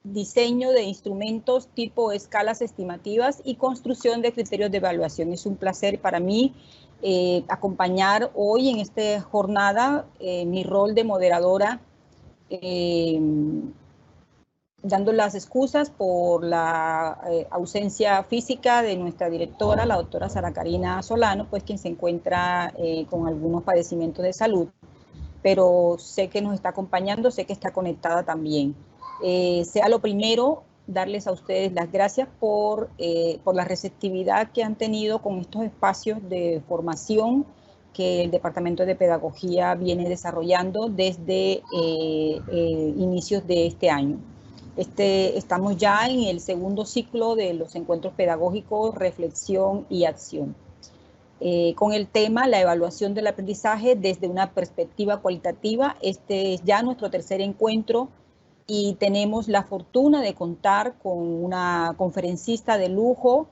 diseño de instrumentos tipo escalas estimativas y construcción de criterios de evaluación. Es un placer para mí acompañar hoy en esta jornada mi rol de moderadora, dando las excusas por la ausencia física de nuestra directora, la doctora Sara Karina Solano, pues quien se encuentra con algunos padecimientos de salud, pero sé que nos está acompañando, sé que está conectada también. Sea lo primero, darles a ustedes las gracias por la receptividad que han tenido con estos espacios de formación que el Departamento de Pedagogía viene desarrollando desde inicios de este año. Estamos ya en el segundo ciclo de los encuentros pedagógicos, reflexión y acción. Con el tema la evaluación del aprendizaje desde una perspectiva cualitativa. Este es ya nuestro tercer encuentro y tenemos la fortuna de contar con una conferencista de lujo,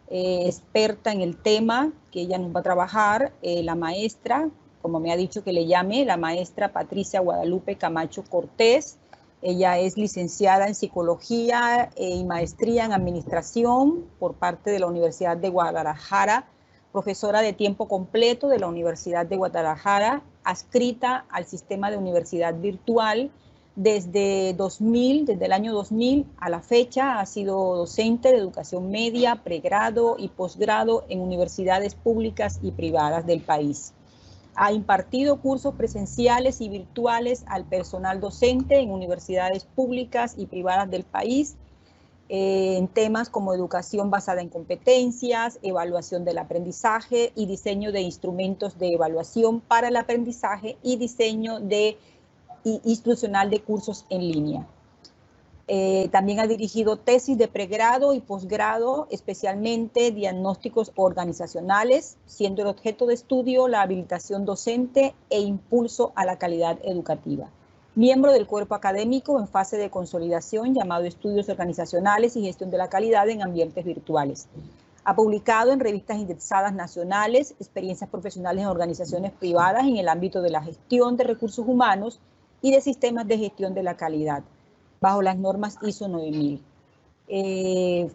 experta en el tema, que ella nos va a trabajar, la maestra, como me ha dicho que le llame, la maestra Patricia Guadalupe Camacho Cortés. Ella es licenciada en Psicología y maestría en Administración por parte de la Universidad de Guadalajara, profesora de tiempo completo de la Universidad de Guadalajara, adscrita al sistema de universidad virtual desde el año 2000 a la fecha. Ha sido docente de educación media, pregrado y posgrado en universidades públicas y privadas del país. Ha impartido cursos presenciales y virtuales al personal docente en universidades públicas y privadas del país, en temas como educación basada en competencias, evaluación del aprendizaje y diseño de instrumentos de evaluación para el aprendizaje y diseño instruccional de cursos en línea. También ha dirigido tesis de pregrado y posgrado, especialmente diagnósticos organizacionales, siendo el objeto de estudio la habilitación docente e impulso a la calidad educativa. Miembro del cuerpo académico en fase de consolidación llamado Estudios Organizacionales y Gestión de la Calidad en Ambientes Virtuales. Ha publicado en revistas indexadas nacionales experiencias profesionales en organizaciones privadas en el ámbito de la gestión de recursos humanos y de sistemas de gestión de la calidad, bajo las normas ISO 9000.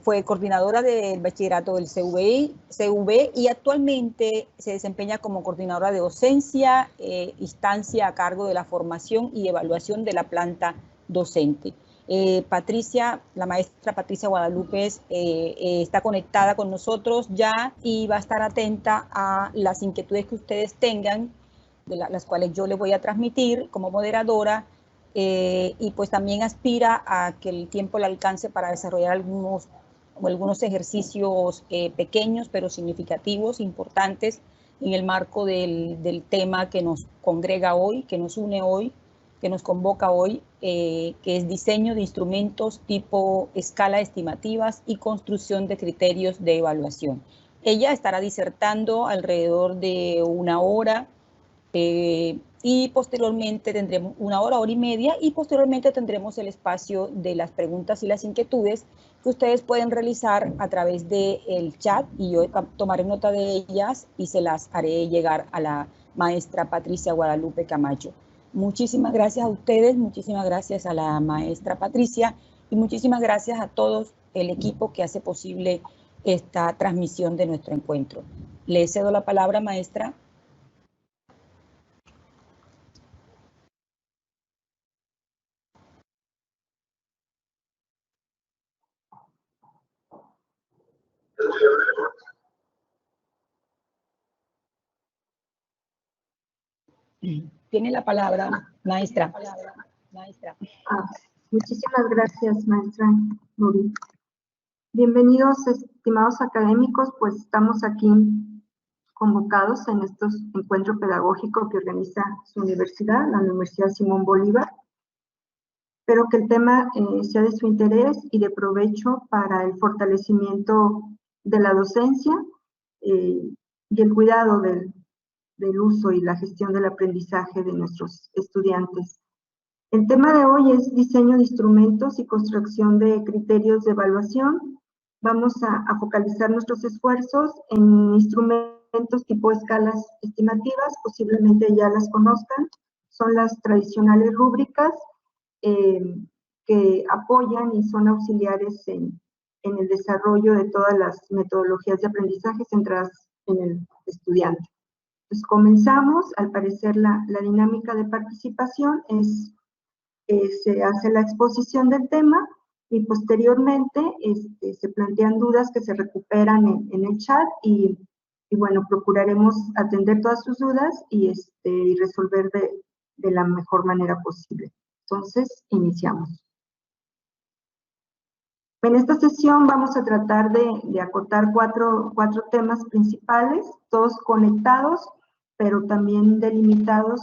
Fue coordinadora del bachillerato del CV y actualmente se desempeña como coordinadora de docencia, instancia a cargo de la formación y evaluación de la planta docente. La maestra Patricia Guadalupe está conectada con nosotros ya y va a estar atenta a las inquietudes que ustedes tengan, las cuales yo les voy a transmitir como moderadora. Y pues también aspira a que el tiempo le alcance para desarrollar algunos ejercicios pequeños pero significativos, importantes, en el marco del tema que nos congrega hoy, que nos une hoy, que nos convoca hoy, que es diseño de instrumentos tipo escala estimativas y construcción de criterios de evaluación. Ella estará disertando alrededor de una hora, y posteriormente tendremos una hora y media, y posteriormente tendremos el espacio de las preguntas y las inquietudes que ustedes pueden realizar a través del chat, y yo tomaré nota de ellas y se las haré llegar a la maestra Patricia Guadalupe Camacho. Muchísimas gracias a ustedes, muchísimas gracias a la maestra Patricia y muchísimas gracias a todo el equipo que hace posible esta transmisión de nuestro encuentro. Le cedo la palabra, maestra. Tiene la palabra, maestra. Muchísimas gracias, maestra Nuri. Bienvenidos, estimados académicos, pues estamos aquí convocados en este encuentro pedagógico que organiza su universidad, la Universidad Simón Bolívar. Espero que el tema sea de su interés y de provecho para el fortalecimiento de la docencia y el cuidado del uso y la gestión del aprendizaje de nuestros estudiantes. El tema de hoy es diseño de instrumentos y construcción de criterios de evaluación. Vamos a focalizar nuestros esfuerzos en instrumentos tipo escalas estimativas, posiblemente ya las conozcan, son las tradicionales rúbricas que apoyan y son auxiliares en el desarrollo de todas las metodologías de aprendizaje centradas en el estudiante. Pues comenzamos. Al parecer la dinámica de participación es, se hace la exposición del tema y posteriormente se plantean dudas que se recuperan en el chat y bueno, procuraremos atender todas sus dudas y resolver de la mejor manera posible. Entonces, iniciamos. En esta sesión vamos a tratar de acotar cuatro temas principales, todos conectados, pero también delimitados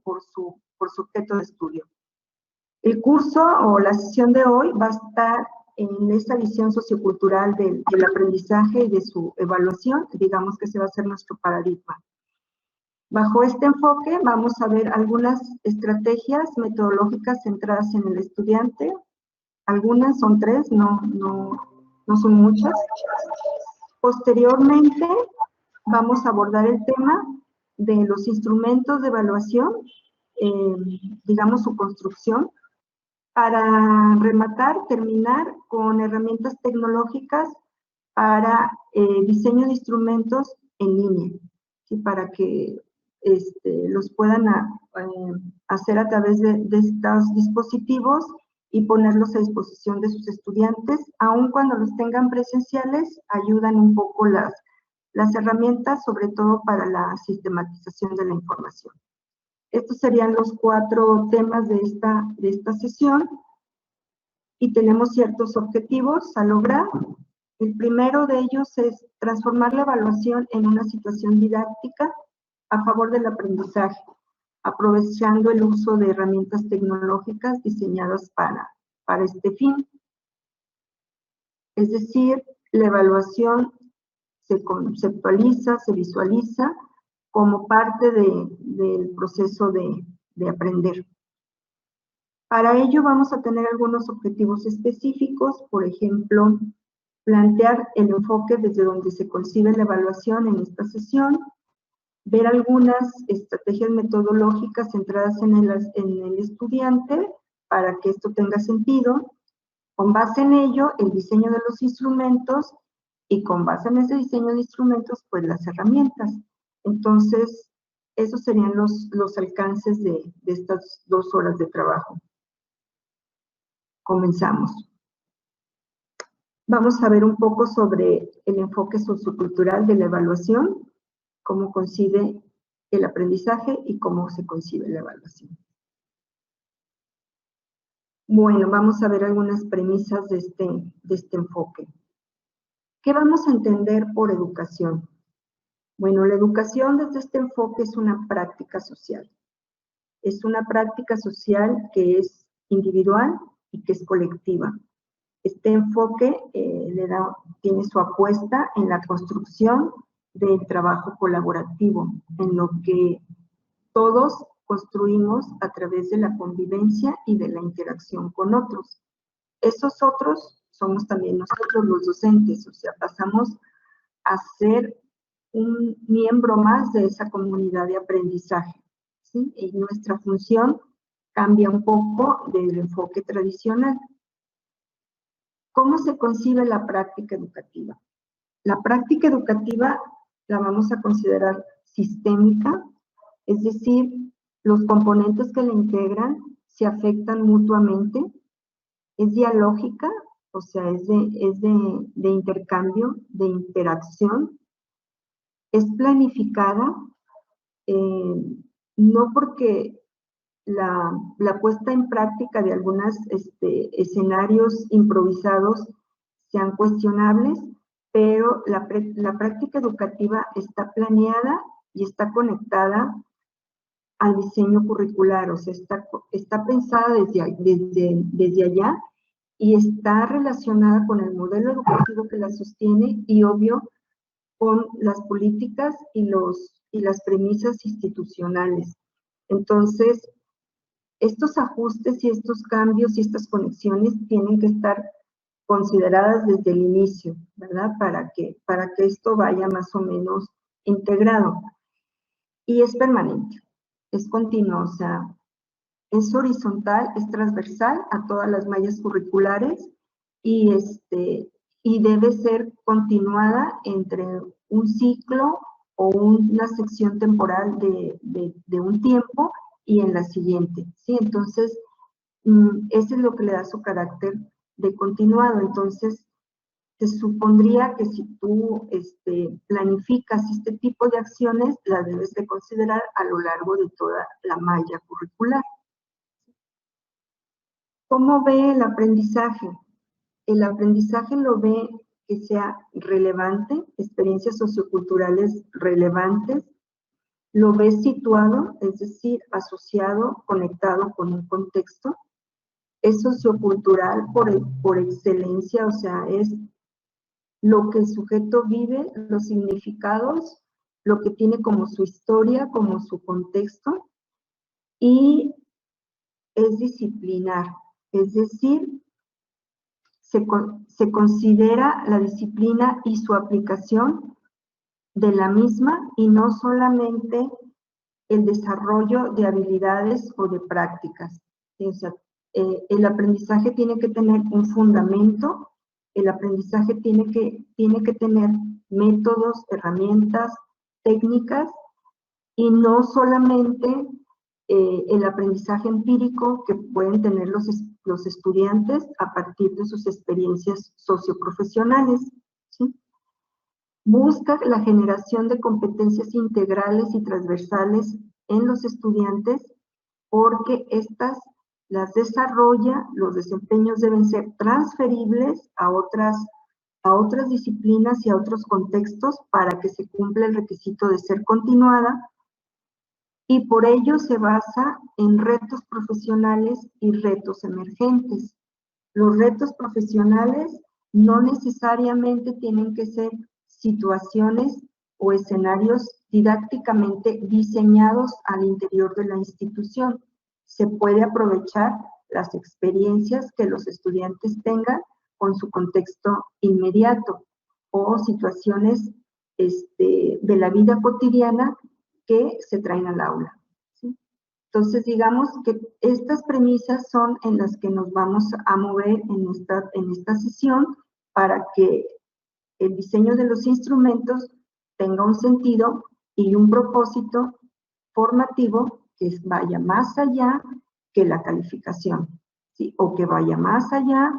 por su objeto de estudio. El curso o la sesión de hoy va a estar en esta visión sociocultural del aprendizaje y de su evaluación, digamos que ese va a ser nuestro paradigma. Bajo este enfoque vamos a ver algunas estrategias metodológicas centradas en el estudiante. Algunas son 3, no son muchas. Posteriormente vamos a abordar el tema de los instrumentos de evaluación, digamos su construcción, para rematar, terminar con herramientas tecnológicas para diseño de instrumentos en línea, ¿sí? Para que los puedan hacer a través de estos dispositivos y ponerlos a disposición de sus estudiantes. Aun cuando los tengan presenciales, ayudan un poco las herramientas, sobre todo para la sistematización de la información. Estos serían los 4 temas de esta sesión y tenemos ciertos objetivos a lograr. El primero de ellos es transformar la evaluación en una situación didáctica a favor del aprendizaje, aprovechando el uso de herramientas tecnológicas diseñadas para este fin. Es decir, la evaluación se conceptualiza, se visualiza como parte del proceso de aprender. Para ello vamos a tener algunos objetivos específicos, por ejemplo, plantear el enfoque desde donde se concibe la evaluación en esta sesión, ver algunas estrategias metodológicas centradas en el estudiante para que esto tenga sentido, con base en ello el diseño de los instrumentos y con base en ese diseño de instrumentos pues las herramientas. Entonces esos serían los alcances de estas 2 horas de trabajo. Comenzamos. Vamos a ver un poco sobre el enfoque sociocultural de la evaluación, cómo concibe el aprendizaje y cómo se concibe la evaluación. Bueno, vamos a ver algunas premisas de este enfoque. ¿Qué vamos a entender por educación? Bueno, la educación desde este enfoque es una práctica social. Es una práctica social que es individual y que es colectiva. Este enfoque tiene su apuesta en la construcción del trabajo colaborativo, en lo que todos construimos a través de la convivencia y de la interacción con otros. Esos otros somos también nosotros los docentes, o sea, pasamos a ser un miembro más de esa comunidad de aprendizaje, ¿sí? Y nuestra función cambia un poco del enfoque tradicional. ¿Cómo se concibe la práctica educativa? La práctica educativa la vamos a considerar sistémica, es decir, los componentes que la integran se afectan mutuamente, es dialógica, o sea, es de intercambio, de interacción, es planificada, no porque la puesta en práctica de algunos escenarios improvisados sean cuestionables, pero la práctica educativa está planeada y está conectada al diseño curricular, o sea, está pensada desde allá y está relacionada con el modelo educativo que la sostiene y, obvio, con las políticas y las premisas institucionales. Entonces, estos ajustes y estos cambios y estas conexiones tienen que estar consideradas desde el inicio, ¿verdad? Para que esto vaya más o menos integrado. Y es permanente, es continuo, o sea, es horizontal, es transversal a todas las mallas curriculares y debe ser continuada entre un ciclo o una sección temporal de un tiempo y en la siguiente, ¿sí? Entonces, eso es lo que le da su carácter de continuado. Entonces, se supondría que si tú planificas este tipo de acciones, las debes de considerar a lo largo de toda la malla curricular. ¿Cómo ve el aprendizaje? El aprendizaje lo ve que sea relevante, experiencias socioculturales relevantes, lo ve situado, es decir, asociado, conectado con un contexto, es sociocultural por excelencia, o sea, es lo que el sujeto vive, los significados, lo que tiene como su historia, como su contexto, y es disciplinar, es decir, se considera la disciplina y su aplicación de la misma y no solamente el desarrollo de habilidades o de prácticas. O sea, el aprendizaje tiene que tener un fundamento, el aprendizaje tiene que tener métodos, herramientas, técnicas y no solamente el aprendizaje empírico que pueden tener los estudiantes a partir de sus experiencias socioprofesionales, ¿sí? Busca la generación de competencias integrales y transversales en los estudiantes porque estas las desarrolla, los desempeños deben ser transferibles a otras disciplinas y a otros contextos para que se cumpla el requisito de ser continuada, y por ello se basa en retos profesionales y retos emergentes. Los retos profesionales no necesariamente tienen que ser situaciones o escenarios didácticamente diseñados al interior de la institución. Se puede aprovechar las experiencias que los estudiantes tengan con su contexto inmediato o situaciones de la vida cotidiana que se traen al aula, ¿sí? Entonces, digamos que estas premisas son en las que nos vamos a mover en esta sesión para que el diseño de los instrumentos tenga un sentido y un propósito formativo que vaya más allá que la calificación, ¿sí? O que vaya más allá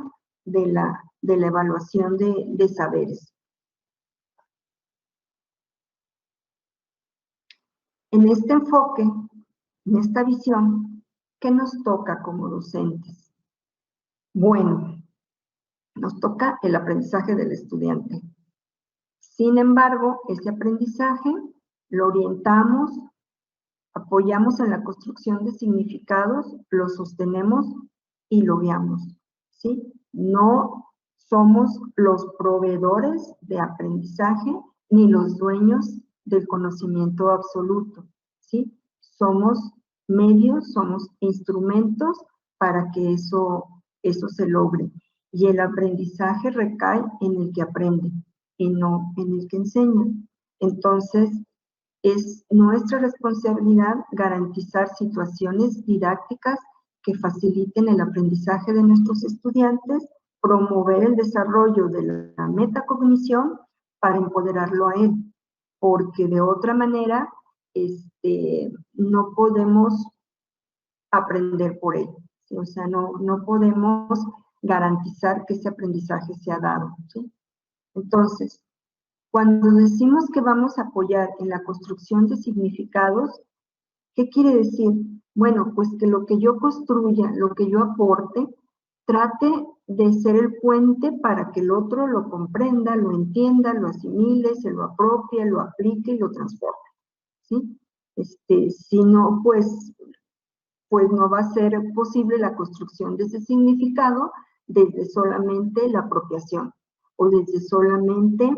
de la evaluación de saberes. En este enfoque, en esta visión, ¿qué nos toca como docentes? Bueno, nos toca el aprendizaje del estudiante. Sin embargo, ese aprendizaje lo orientamos, apoyamos en la construcción de significados, lo sostenemos y lo guiamos, ¿sí? No somos los proveedores de aprendizaje ni los dueños del conocimiento absoluto, ¿sí? Somos medios, somos instrumentos para que eso se logre. Y el aprendizaje recae en el que aprende y no en el que enseña. Entonces, es nuestra responsabilidad garantizar situaciones didácticas que faciliten el aprendizaje de nuestros estudiantes, promover el desarrollo de la metacognición para empoderarlo a él, porque de otra manera no podemos aprender por él, ¿sí? O sea, no podemos garantizar que ese aprendizaje sea dado, ¿sí? Entonces, cuando decimos que vamos a apoyar en la construcción de significados, ¿qué quiere decir? Bueno, pues que lo que yo construya, lo que yo aporte, trate de ser el puente para que el otro lo comprenda, lo entienda, lo asimile, se lo apropie, lo aplique y lo transforme, ¿sí? Si no, pues no va a ser posible la construcción de ese significado desde solamente la apropiación o desde solamente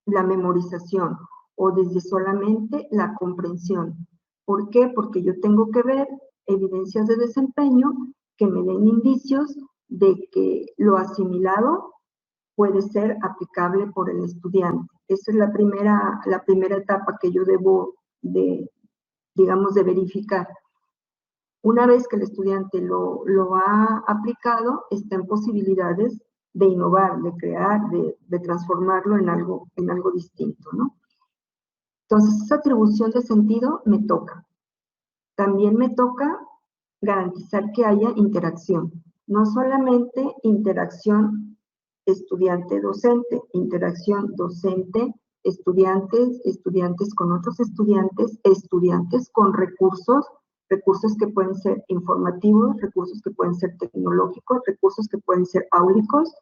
la memorización o desde solamente la comprensión. ¿Por qué? Porque yo tengo que ver evidencias de desempeño que me den indicios de que lo asimilado puede ser aplicable por el estudiante. Esa es la primera etapa que yo debo de verificar. Una vez que el estudiante lo ha aplicado, está en posibilidades de innovar, de crear, de transformarlo en algo distinto, ¿no? Entonces, esa atribución de sentido me toca. También me toca garantizar que haya interacción. No solamente interacción estudiante-docente, interacción docente-estudiantes, estudiantes con otros estudiantes, estudiantes con recursos que pueden ser informativos, recursos que pueden ser tecnológicos, recursos que pueden ser áulicos,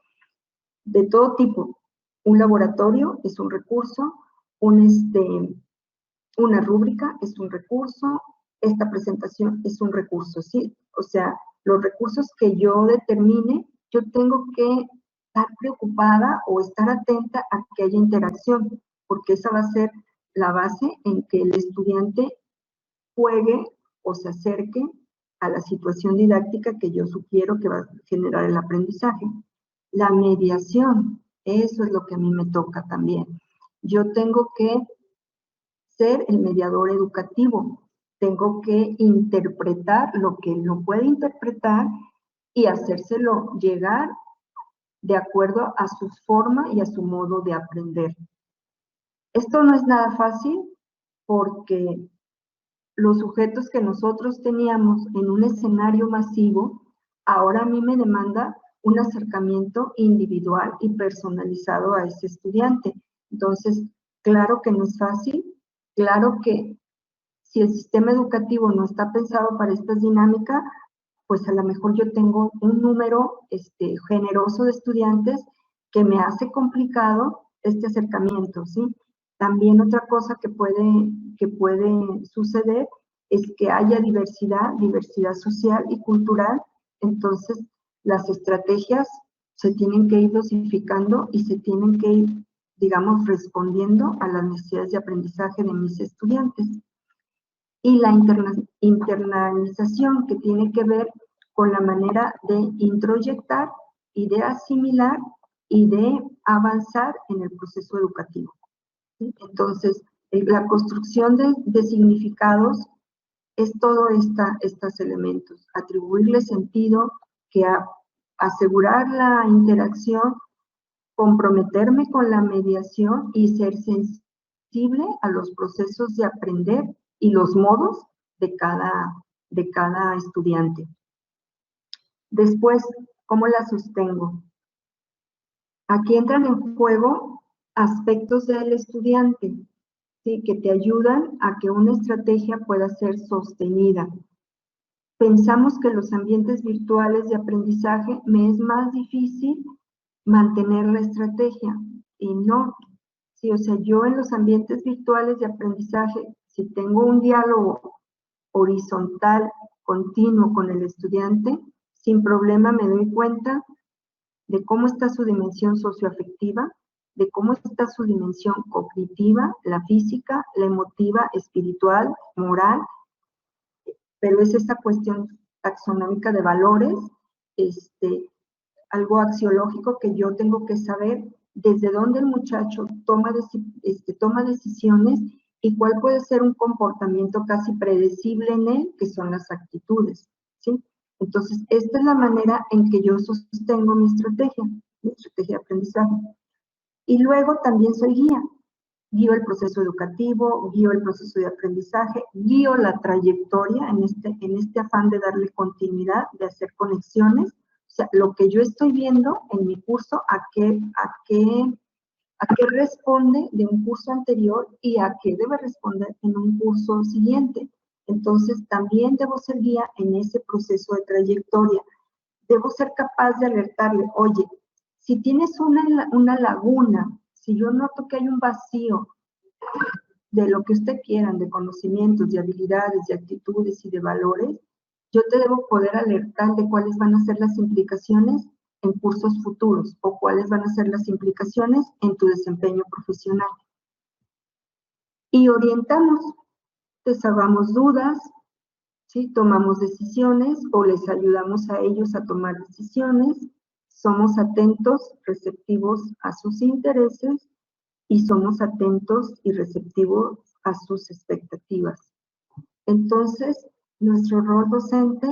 de todo tipo. Un laboratorio es un recurso, una rúbrica es un recurso, esta presentación es un recurso, ¿sí? O sea, los recursos que yo determine, yo tengo que estar preocupada o estar atenta a que haya interacción, porque esa va a ser la base en que el estudiante juegue o se acerque a la situación didáctica que yo sugiero que va a generar el aprendizaje. La mediación, eso es lo que a mí me toca también. Yo tengo que ser el mediador educativo, tengo que interpretar lo que él no puede interpretar y hacérselo llegar de acuerdo a su forma y a su modo de aprender. Esto no es nada fácil porque los sujetos que nosotros teníamos en un escenario masivo, ahora a mí me demanda un acercamiento individual y personalizado a ese estudiante. Entonces, claro que no es fácil, claro que si el sistema educativo no está pensado para estas dinámicas, pues a lo mejor yo tengo un número generoso de estudiantes que me hace complicado este acercamiento, ¿sí? También otra cosa que puede suceder es que haya diversidad social y cultural, entonces las estrategias se tienen que ir dosificando y se tienen que ir, digamos, respondiendo a las necesidades de aprendizaje de mis estudiantes. Y la internalización, que tiene que ver con la manera de introyectar y de asimilar y de avanzar en el proceso educativo. ¿Sí? Entonces, la construcción de significados es todo estos elementos. Atribuirle sentido, asegurar la interacción, comprometerme con la mediación y ser sensible a los procesos de aprender y los modos de cada estudiante. Después, ¿cómo la sostengo? Aquí entran en juego aspectos del estudiante, ¿sí? Que te ayudan a que una estrategia pueda ser sostenida. Pensamos que los ambientes virtuales de aprendizaje me es más difícil mantener la estrategia, y no. Sí, o sea, yo en los ambientes virtuales de aprendizaje, si tengo un diálogo horizontal, continuo con el estudiante, sin problema me doy cuenta de cómo está su dimensión socioafectiva, de cómo está su dimensión cognitiva, la física, la emotiva, espiritual, moral, pero es esta cuestión taxonómica de valores, algo axiológico que yo tengo que saber desde dónde el muchacho toma decisiones y cuál puede ser un comportamiento casi predecible en él, que son las actitudes, ¿sí? Entonces, esta es la manera en que yo sostengo mi estrategia de aprendizaje. Y luego también soy guía. Guío el proceso educativo, guío el proceso de aprendizaje, guío la trayectoria en este afán de darle continuidad, de hacer conexiones. O sea, lo que yo estoy viendo en mi curso, a qué responde de un curso anterior y a qué debe responder en un curso siguiente. Entonces, también debo ser guía en ese proceso de trayectoria. Debo ser capaz de alertarle, oye, si tienes una laguna, si yo noto que hay un vacío de lo que usted quieran, de conocimientos, de habilidades, de actitudes y de valores, yo te debo poder alertar de cuáles van a ser las implicaciones en cursos futuros o cuáles van a ser las implicaciones en tu desempeño profesional. Y orientamos, desahogamos dudas, ¿sí? Tomamos decisiones o les ayudamos a ellos a tomar decisiones, somos atentos, receptivos a sus intereses y somos atentos y receptivos a sus expectativas. Entonces, nuestro rol docente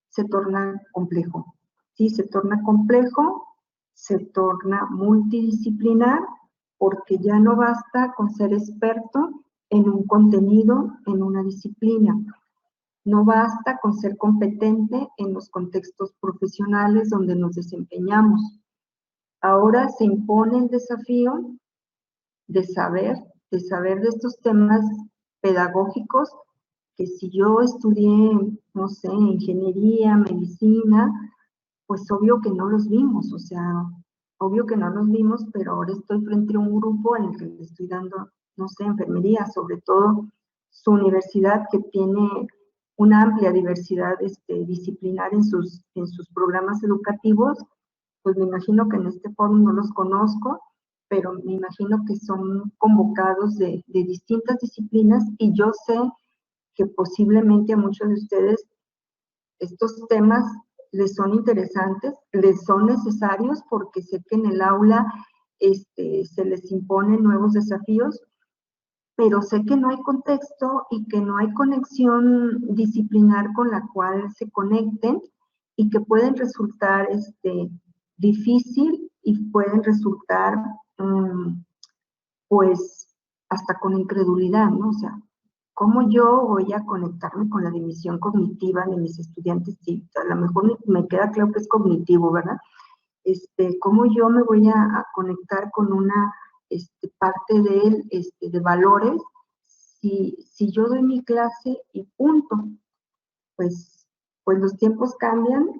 se torna complejo. Sí, se torna complejo, se torna multidisciplinar, porque ya no basta con ser experto en un contenido, en una disciplina. No basta con ser competente en los contextos profesionales donde nos desempeñamos. Ahora se impone el desafío de saber de estos temas pedagógicos que si yo estudié, no sé, ingeniería, medicina, pues obvio que no los vimos, o sea, obvio que no los vimos, pero ahora estoy frente a un grupo en el que le estoy dando, no sé, enfermería, sobre todo su universidad que tiene una amplia diversidad disciplinar en sus programas educativos, pues me imagino que en este foro no los conozco, pero me imagino que son convocados de distintas disciplinas y yo sé que posiblemente a muchos de ustedes estos temas les son interesantes, les son necesarios porque sé que en el aula se les imponen nuevos desafíos, pero sé que no hay contexto y que no hay conexión disciplinar con la cual se conecten y que pueden resultar difícil y pueden resultar pues hasta con incredulidad, ¿no? O sea, ¿cómo yo voy a conectarme con la dimensión cognitiva de mis estudiantes? Sí, a lo mejor me queda claro que es cognitivo, ¿verdad? ¿Cómo yo me voy a conectar con una parte de valores si yo doy mi clase y punto? Pues los tiempos cambian,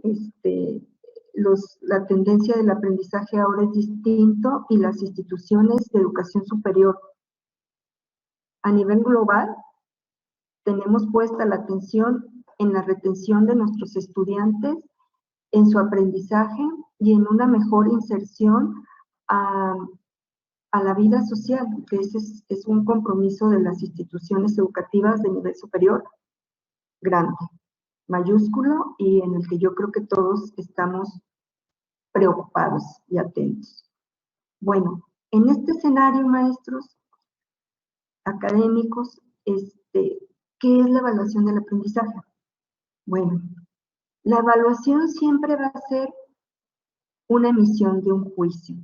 la tendencia del aprendizaje ahora es distinto y las instituciones de educación superior a nivel global tenemos puesta la atención en la retención de nuestros estudiantes, en su aprendizaje y en una mejor inserción a la vida social, que ese es un compromiso de las instituciones educativas de nivel superior grande, mayúsculo, y en el que yo creo que todos estamos preocupados y atentos. Bueno, en este escenario, maestros académicos, ¿qué es la evaluación del aprendizaje? Bueno, la evaluación siempre va a ser una emisión de un juicio.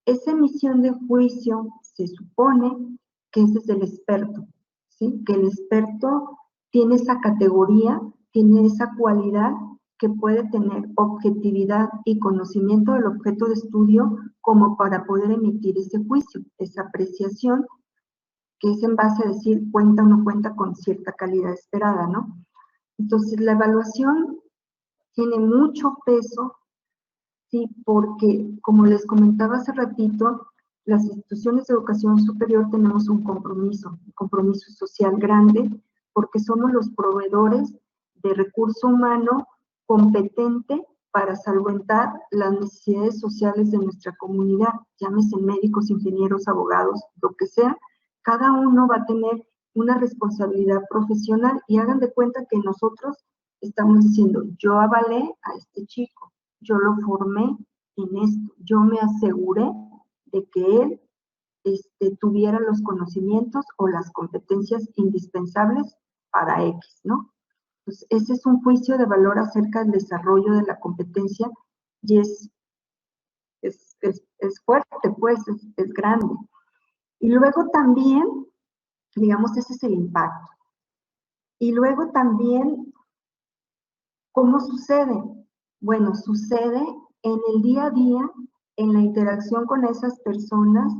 Esa emisión de juicio se supone que es desde el experto, ¿sí? Que el experto tiene esa categoría, tiene esa cualidad que puede tener objetividad y conocimiento del objeto de estudio como para poder emitir ese juicio, esa apreciación, que es en base a decir cuenta o no cuenta con cierta calidad esperada, ¿no? Entonces, la evaluación tiene mucho peso, sí, porque, como les comentaba hace ratito, las instituciones de educación superior tenemos un compromiso social grande, porque somos los proveedores de recurso humano competente para solventar las necesidades sociales de nuestra comunidad, llámese médicos, ingenieros, abogados, lo que sea. Cada uno va a tener una responsabilidad profesional y hagan de cuenta que nosotros estamos diciendo, yo avalé a este chico, yo lo formé en esto, yo me aseguré de que él tuviera los conocimientos o las competencias indispensables para X, ¿no? Pues ese es un juicio de valor acerca del desarrollo de la competencia y es fuerte, pues, es grande. Y luego también, digamos, ese es el impacto. Y luego también, ¿cómo sucede? Bueno, sucede en el día a día, en la interacción con esas personas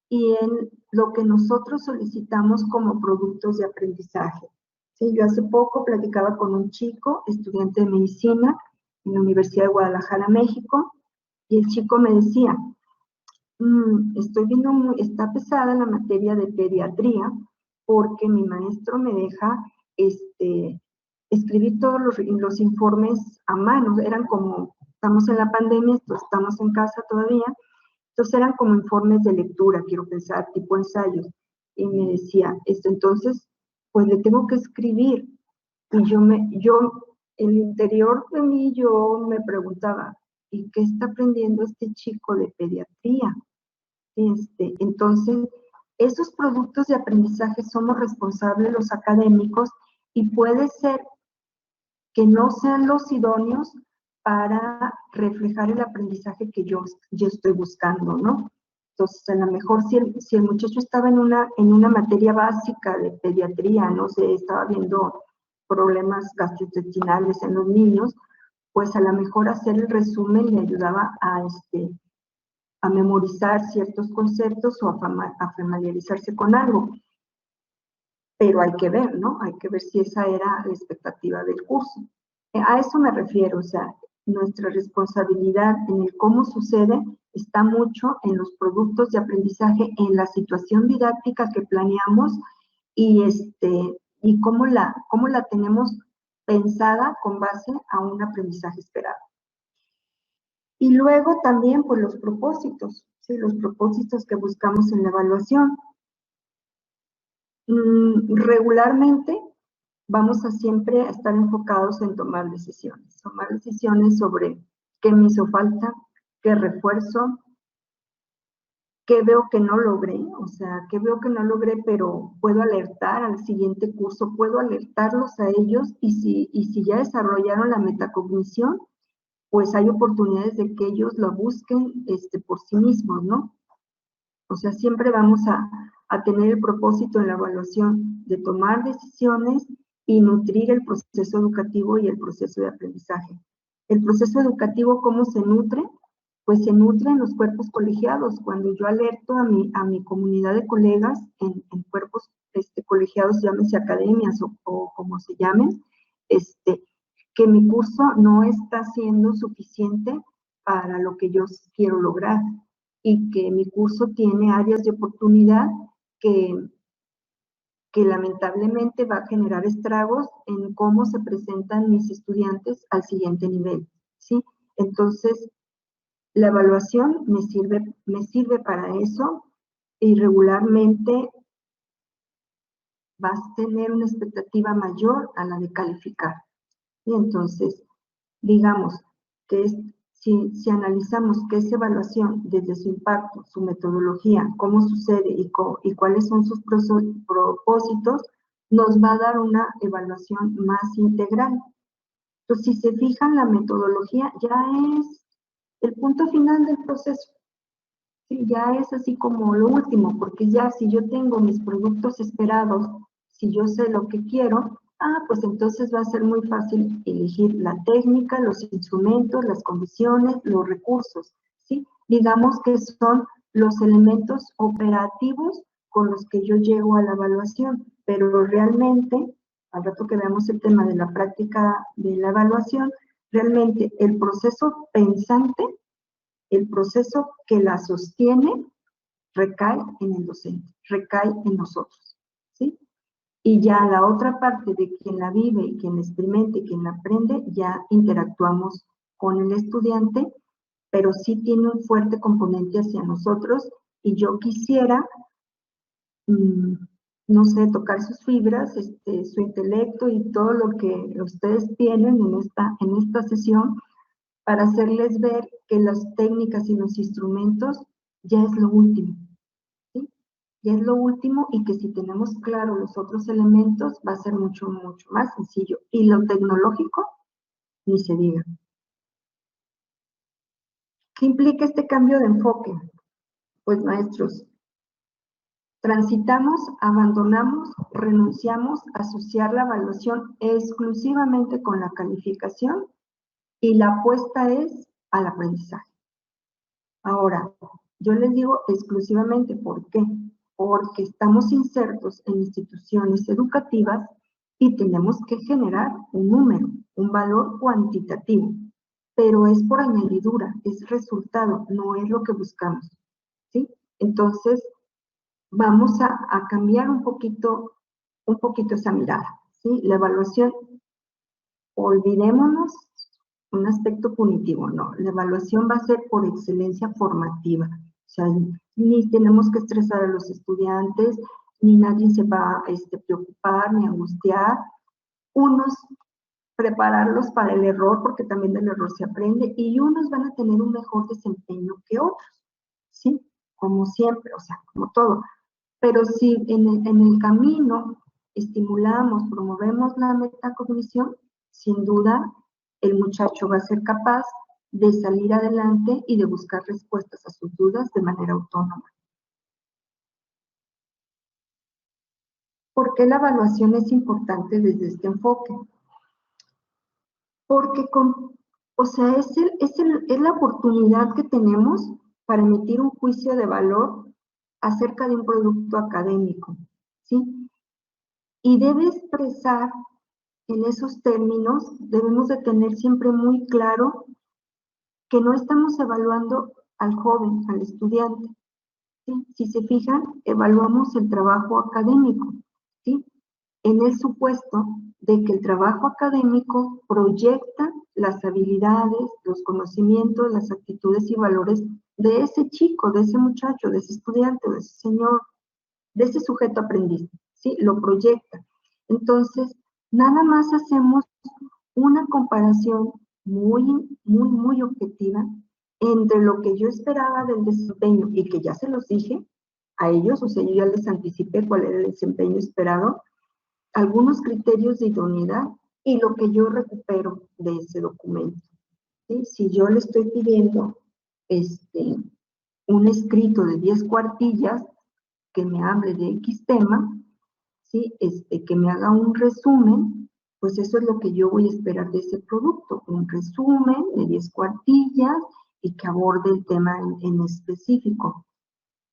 y en lo que nosotros solicitamos como productos de aprendizaje. Sí, yo hace poco platicaba con un chico, estudiante de medicina en la Universidad de Guadalajara, México, y el chico me decía, estoy viendo, está pesada la materia de pediatría porque mi maestro me deja escribir todos los informes a mano. Eran como, estamos en la pandemia, estamos en casa todavía, entonces eran como informes de lectura, quiero pensar, tipo ensayos. Y me decía, entonces, pues le tengo que escribir. Y yo, en el interior de mí, yo me preguntaba, ¿y qué está aprendiendo este chico de pediatría? Entonces, esos productos de aprendizaje somos responsables los académicos y puede ser que no sean los idóneos para reflejar el aprendizaje que yo estoy buscando, ¿no? Entonces, a lo mejor si el muchacho estaba en una materia básica de pediatría, no sé, estaba viendo problemas gastrointestinales en los niños, pues a lo mejor hacer el resumen le ayudaba a memorizar ciertos conceptos o a familiarizarse con algo. Pero hay que ver, ¿no? Hay que ver si esa era la expectativa del curso. A eso me refiero, o sea, nuestra responsabilidad en el cómo sucede está mucho en los productos de aprendizaje, en la situación didáctica que planeamos y cómo la tenemos pensada con base a un aprendizaje esperado. Y luego también, pues, los propósitos, ¿sí? Los propósitos que buscamos en la evaluación. Regularmente vamos a siempre estar enfocados en tomar decisiones sobre qué me hizo falta, qué refuerzo, qué veo que no logré, o sea, qué veo que no logré, pero puedo alertar al siguiente curso, puedo alertarlos a ellos y si ya desarrollaron la metacognición, pues hay oportunidades de que ellos lo busquen por sí mismos, ¿no? O sea, siempre vamos a tener el propósito en la evaluación de tomar decisiones y nutrir el proceso educativo y el proceso de aprendizaje. El proceso educativo, ¿cómo se nutre? Pues se nutre en los cuerpos colegiados. Cuando yo alerto a mi comunidad de colegas en cuerpos colegiados, llámese academias o como se llamen, que mi curso no está siendo suficiente para lo que yo quiero lograr y que mi curso tiene áreas de oportunidad que lamentablemente va a generar estragos en cómo se presentan mis estudiantes al siguiente nivel, ¿sí? Entonces, la evaluación me sirve para eso y regularmente vas a tener una expectativa mayor a la de calificar. Y entonces, digamos que si analizamos qué es evaluación desde su impacto, su metodología, cómo sucede y cuáles son sus propósitos, nos va a dar una evaluación más integral. Entonces, si se fijan, la metodología ya es el punto final del proceso. Sí, ya es así como lo último, porque ya si yo tengo mis productos esperados, si yo sé lo que quiero, pues entonces va a ser muy fácil elegir la técnica, los instrumentos, las condiciones, los recursos, ¿sí? Digamos que son los elementos operativos con los que yo llego a la evaluación, pero realmente, al rato que veamos el tema de la práctica de la evaluación, realmente el proceso pensante, el proceso que la sostiene, recae en el docente, recae en nosotros, ¿sí? Y ya la otra parte de quien la vive, quien la experimenta y quien la aprende, ya interactuamos con el estudiante, pero sí tiene un fuerte componente hacia nosotros y yo quisiera, no sé, tocar sus fibras, su intelecto y todo lo que ustedes tienen en esta sesión para hacerles ver que las técnicas y los instrumentos ya es lo último. Y es lo último y que si tenemos claro los otros elementos va a ser mucho, mucho más sencillo. Y lo tecnológico, ni se diga. ¿Qué implica este cambio de enfoque? Pues maestros, transitamos, abandonamos, renunciamos a asociar la evaluación exclusivamente con la calificación y la apuesta es al aprendizaje. Ahora, yo les digo exclusivamente, ¿por qué? Porque estamos insertos en instituciones educativas y tenemos que generar un número, un valor cuantitativo, pero es por añadidura, es resultado, no es lo que buscamos, ¿sí? Entonces, vamos a cambiar un poquito esa mirada, ¿sí? La evaluación, olvidémonos un aspecto punitivo, no, la evaluación va a ser por excelencia formativa, o sea, ni tenemos que estresar a los estudiantes, ni nadie se va a preocupar, ni angustiar, unos prepararlos para el error, porque también del error se aprende, y unos van a tener un mejor desempeño que otros, ¿sí? Como siempre, o sea, como todo, pero si en el camino estimulamos, promovemos la metacognición, sin duda el muchacho va a ser capaz de salir adelante y de buscar respuestas a sus dudas de manera autónoma. ¿Por qué la evaluación es importante desde este enfoque? Porque es la oportunidad que tenemos para emitir un juicio de valor acerca de un producto académico, ¿sí? Y debe expresar en esos términos, debemos de tener siempre muy claro que no estamos evaluando al joven, al estudiante, ¿sí? Si se fijan, evaluamos el trabajo académico, ¿sí? En el supuesto de que el trabajo académico proyecta las habilidades, los conocimientos, las actitudes y valores de ese chico, de ese muchacho, de ese estudiante, de ese señor, de ese sujeto aprendiz, ¿sí? Lo proyecta. Entonces, nada más hacemos una comparación muy objetiva entre lo que yo esperaba del desempeño y que ya se los dije a ellos, o sea, yo ya les anticipé cuál era el desempeño esperado, algunos criterios de idoneidad y lo que yo recupero de ese documento, ¿sí? Si yo le estoy pidiendo un escrito de 10 cuartillas que me hable de X tema, ¿sí? Que me haga un resumen, pues eso es lo que yo voy a esperar de ese producto, un resumen de 10 cuartillas y que aborde el tema en específico.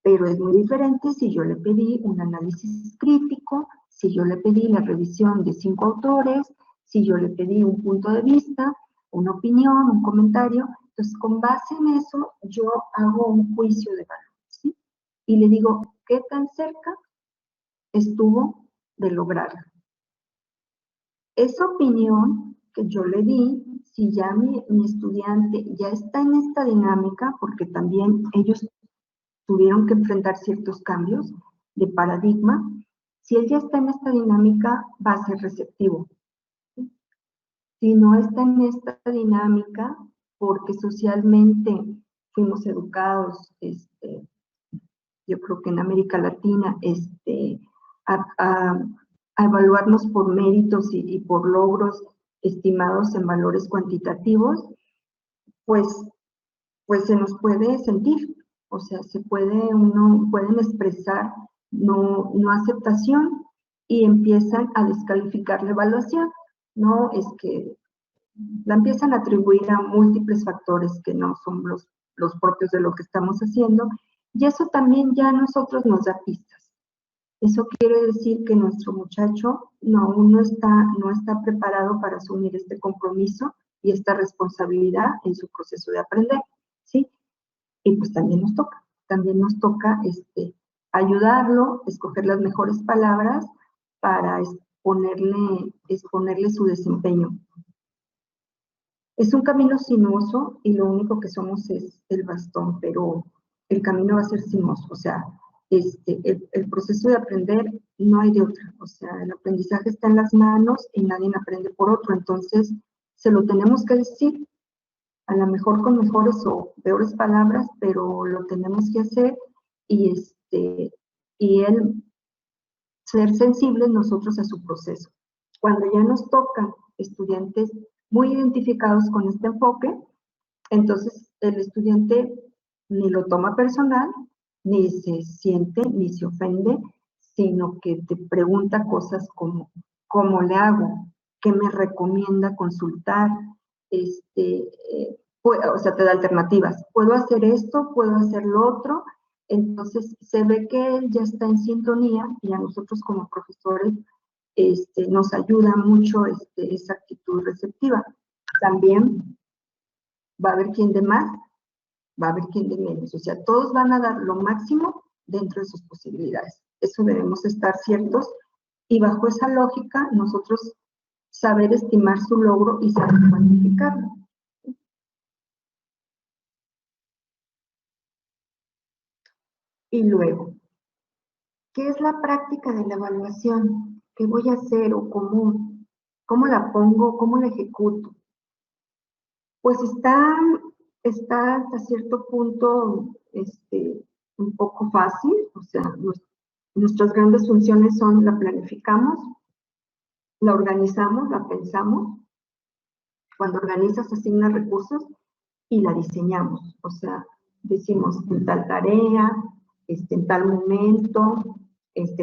Pero es muy diferente si yo le pedí un análisis crítico, si yo le pedí la revisión de 5 autores, si yo le pedí un punto de vista, una opinión, un comentario. Entonces, con base en eso, yo hago un juicio de valor, ¿sí? Y le digo, ¿qué tan cerca estuvo de lograrlo? Esa opinión que yo le di, si ya mi estudiante ya está en esta dinámica, porque también ellos tuvieron que enfrentar ciertos cambios de paradigma, si él ya está en esta dinámica, va a ser receptivo. Si no está en esta dinámica, porque socialmente fuimos educados, yo creo que en América Latina, a evaluarnos por méritos y por logros estimados en valores cuantitativos, pues se nos puede sentir, o sea, pueden expresar no aceptación y empiezan a descalificar la evaluación, no es que la empiezan a atribuir a múltiples factores que no son los propios de lo que estamos haciendo, y eso también ya a nosotros nos da pistas. Eso quiere decir que nuestro muchacho aún no está preparado para asumir este compromiso y esta responsabilidad en su proceso de aprender, ¿sí? Y pues también nos toca ayudarlo, escoger las mejores palabras para exponerle su desempeño. Es un camino sinuoso y lo único que somos es el bastón, pero el camino va a ser sinuoso, o sea, el proceso de aprender no hay de otra, o sea, el aprendizaje está en las manos y nadie aprende por otro, entonces se lo tenemos que decir, a lo mejor con mejores o peores palabras, pero lo tenemos que hacer y él ser sensibles nosotros a su proceso. Cuando ya nos tocan estudiantes muy identificados con este enfoque, entonces el estudiante ni lo toma personal, ni se siente, ni se ofende, sino que te pregunta cosas como, ¿cómo le hago? ¿Qué me recomienda consultar? O sea, te da alternativas. ¿Puedo hacer esto? ¿Puedo hacer lo otro? Entonces, se ve que él ya está en sintonía y a nosotros como profesores nos ayuda mucho esa actitud receptiva. También va a haber quien de más, va a haber quien de menos. O sea, todos van a dar lo máximo dentro de sus posibilidades. Eso debemos estar ciertos y bajo esa lógica nosotros saber estimar su logro y saber cuantificarlo. Y luego, ¿qué es la práctica de la evaluación? ¿Qué voy a hacer o cómo la pongo, cómo la ejecuto? Pues está hasta cierto punto un poco fácil, o sea, Nuestras grandes funciones son: la planificamos, la organizamos, la pensamos. Cuando organizas, asignas recursos y la diseñamos. O sea, decimos en tal tarea, en tal momento,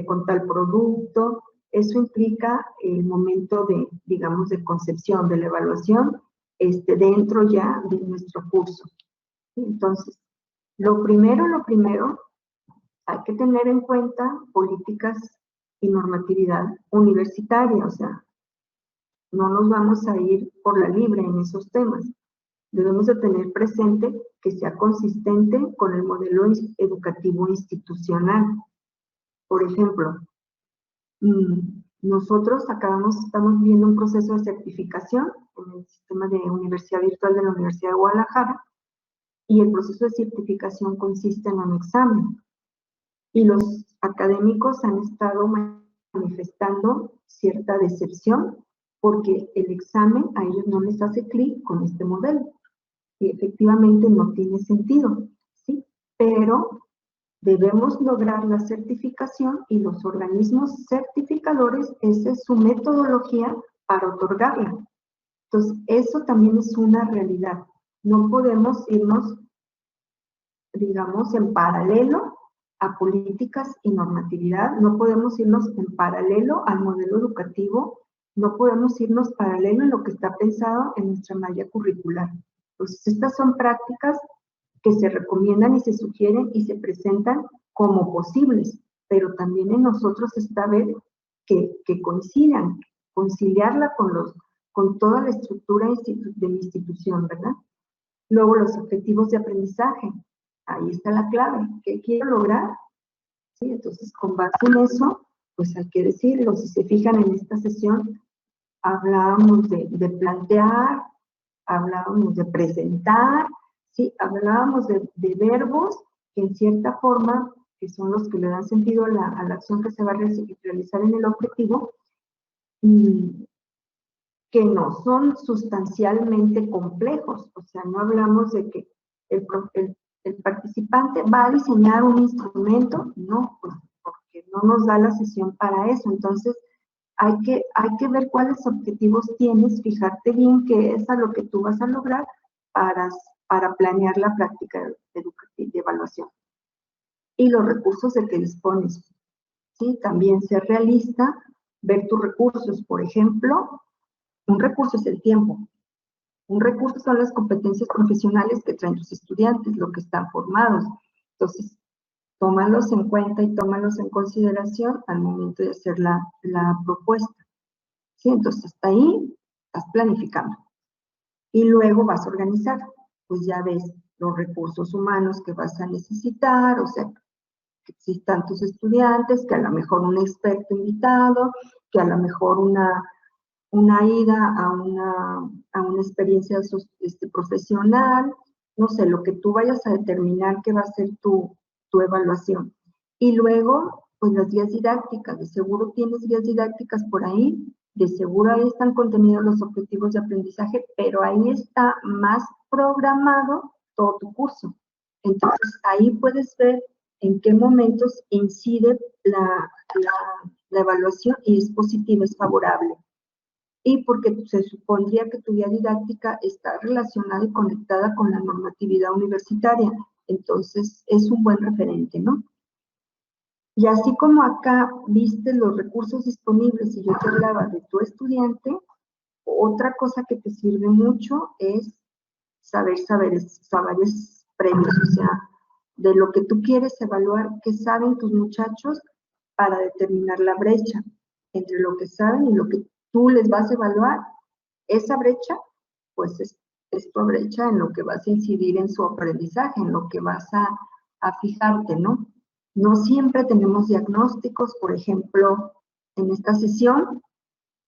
con tal producto. Eso implica el momento de, digamos, de concepción, de la evaluación, dentro ya de nuestro curso. Entonces, lo primero, hay que tener en cuenta políticas y normatividad universitaria. O sea, no nos vamos a ir por la libre en esos temas. Debemos de tener presente que sea consistente con el modelo educativo institucional. Por ejemplo, nosotros estamos viendo un proceso de certificación en el sistema de Universidad Virtual de la Universidad de Guadalajara, y el proceso de certificación consiste en un examen. Y los académicos han estado manifestando cierta decepción porque el examen a ellos no les hace clic con este modelo. Y efectivamente no tiene sentido, ¿sí? Pero debemos lograr la certificación y los organismos certificadores, esa es su metodología para otorgarla. Entonces, eso también es una realidad. No podemos irnos, digamos, en paralelo a políticas y normatividad, no podemos irnos en paralelo al modelo educativo, no podemos irnos paralelo en lo que está pensado en nuestra malla curricular. Entonces, estas son prácticas que se recomiendan y se sugieren y se presentan como posibles, pero también en nosotros está ver que coincidan, conciliarla con toda la estructura de mi institución, ¿verdad? Luego, los objetivos de aprendizaje. Ahí está la clave. ¿Qué quiero lograr? ¿Sí? Entonces, con base en eso, pues hay que decirlo. Si se fijan en esta sesión, hablábamos de plantear, hablábamos de presentar, ¿sí? Hablábamos de verbos que en cierta forma, que son los que le dan sentido a la acción que se va a realizar en el objetivo, que no son sustancialmente complejos. O sea, no hablamos de que el participante va a diseñar un instrumento, no, pues porque no nos da la sesión para eso. Entonces, hay que ver cuáles objetivos tienes, fijarte bien qué es a lo que tú vas a lograr para planear la práctica educativa de evaluación. Y los recursos de que dispones, ¿sí? También ser realista, ver tus recursos. Por ejemplo, un recurso es el tiempo. Un recurso son las competencias profesionales que traen tus estudiantes, lo que están formados. Entonces, tómalos en cuenta y tómalos en consideración al momento de hacer la propuesta. ¿Sí? Entonces, hasta ahí estás planificando. Y luego vas a organizar. Pues ya ves los recursos humanos que vas a necesitar, o sea, que existan tus estudiantes, que a lo mejor un experto invitado, que a lo mejor una ida a una experiencia profesional, no sé, lo que tú vayas a determinar que va a ser tu evaluación. Y luego, pues las guías didácticas, de seguro tienes guías didácticas por ahí, de seguro ahí están contenidos los objetivos de aprendizaje, pero ahí está más programado todo tu curso. Entonces, ahí puedes ver en qué momentos incide la evaluación y es positiva, es favorable. Y porque se supondría que tu guía didáctica está relacionada y conectada con la normatividad universitaria. Entonces, es un buen referente, ¿no? Y así como acá viste los recursos disponibles y yo te hablaba de tu estudiante, otra cosa que te sirve mucho es saberes previos, o sea, de lo que tú quieres evaluar, qué saben tus muchachos para determinar la brecha entre lo que saben y lo que tú les vas a evaluar. Esa brecha, pues es tu brecha en lo que vas a incidir en su aprendizaje, en lo que vas a fijarte, ¿no? No siempre tenemos diagnósticos. Por ejemplo, en esta sesión,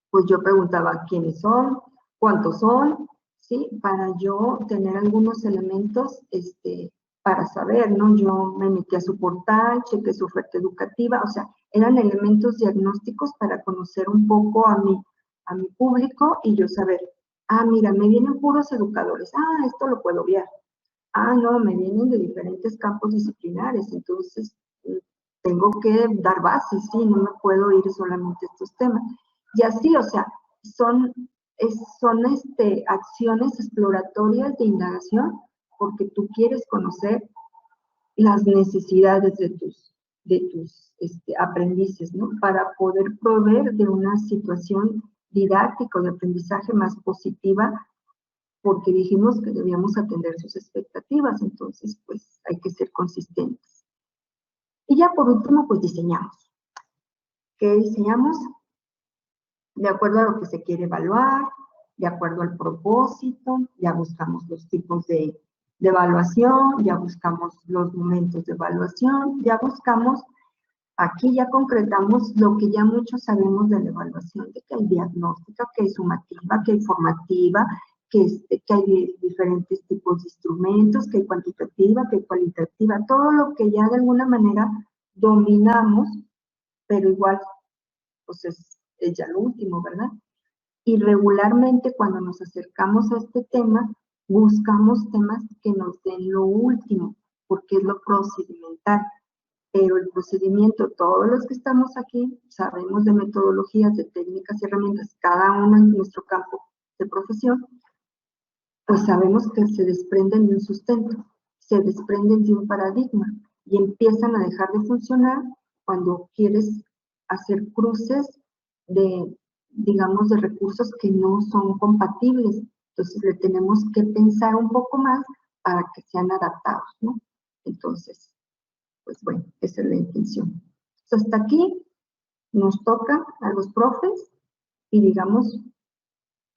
pues yo preguntaba quiénes son, cuántos son, ¿sí? Para yo tener algunos elementos, para saber, ¿no? Yo me metí a su portal, chequé su oferta educativa, o sea, eran elementos diagnósticos para conocer un poco a mi público y yo saber, mira, me vienen puros educadores, esto lo puedo obviar. No, me vienen de diferentes campos disciplinares, entonces tengo que dar bases, sí, no me puedo ir solamente a estos temas. Y así, o sea, son acciones exploratorias de indagación porque tú quieres conocer las necesidades de tus aprendices, ¿no? Para poder proveer de una situación didáctica o de aprendizaje más positiva, porque dijimos que debíamos atender sus expectativas, entonces, pues, hay que ser consistentes. Y ya por último, pues, diseñamos. ¿Qué diseñamos? De acuerdo a lo que se quiere evaluar, de acuerdo al propósito, ya buscamos los tipos de evaluación, ya buscamos los momentos de evaluación, ya buscamos, aquí ya concretamos lo que ya muchos sabemos de la evaluación, de que hay diagnóstica, que hay sumativa, que hay formativa, que hay diferentes tipos de instrumentos, que hay cuantitativa, que hay cualitativa, todo lo que ya de alguna manera dominamos, pero igual, pues es ya lo último, ¿verdad? Y regularmente cuando nos acercamos a este tema, buscamos temas que nos den lo último, porque es lo procedimental. Pero el procedimiento, todos los que estamos aquí, sabemos de metodologías, de técnicas y herramientas, cada uno en nuestro campo de profesión, pues sabemos que se desprenden de un sustento, se desprenden de un paradigma y empiezan a dejar de funcionar cuando quieres hacer cruces de, digamos, de recursos que no son compatibles. Entonces le tenemos que pensar un poco más para que sean adaptados, ¿no? Entonces, pues bueno, esa es la intención. Entonces, hasta aquí nos toca a los profes y digamos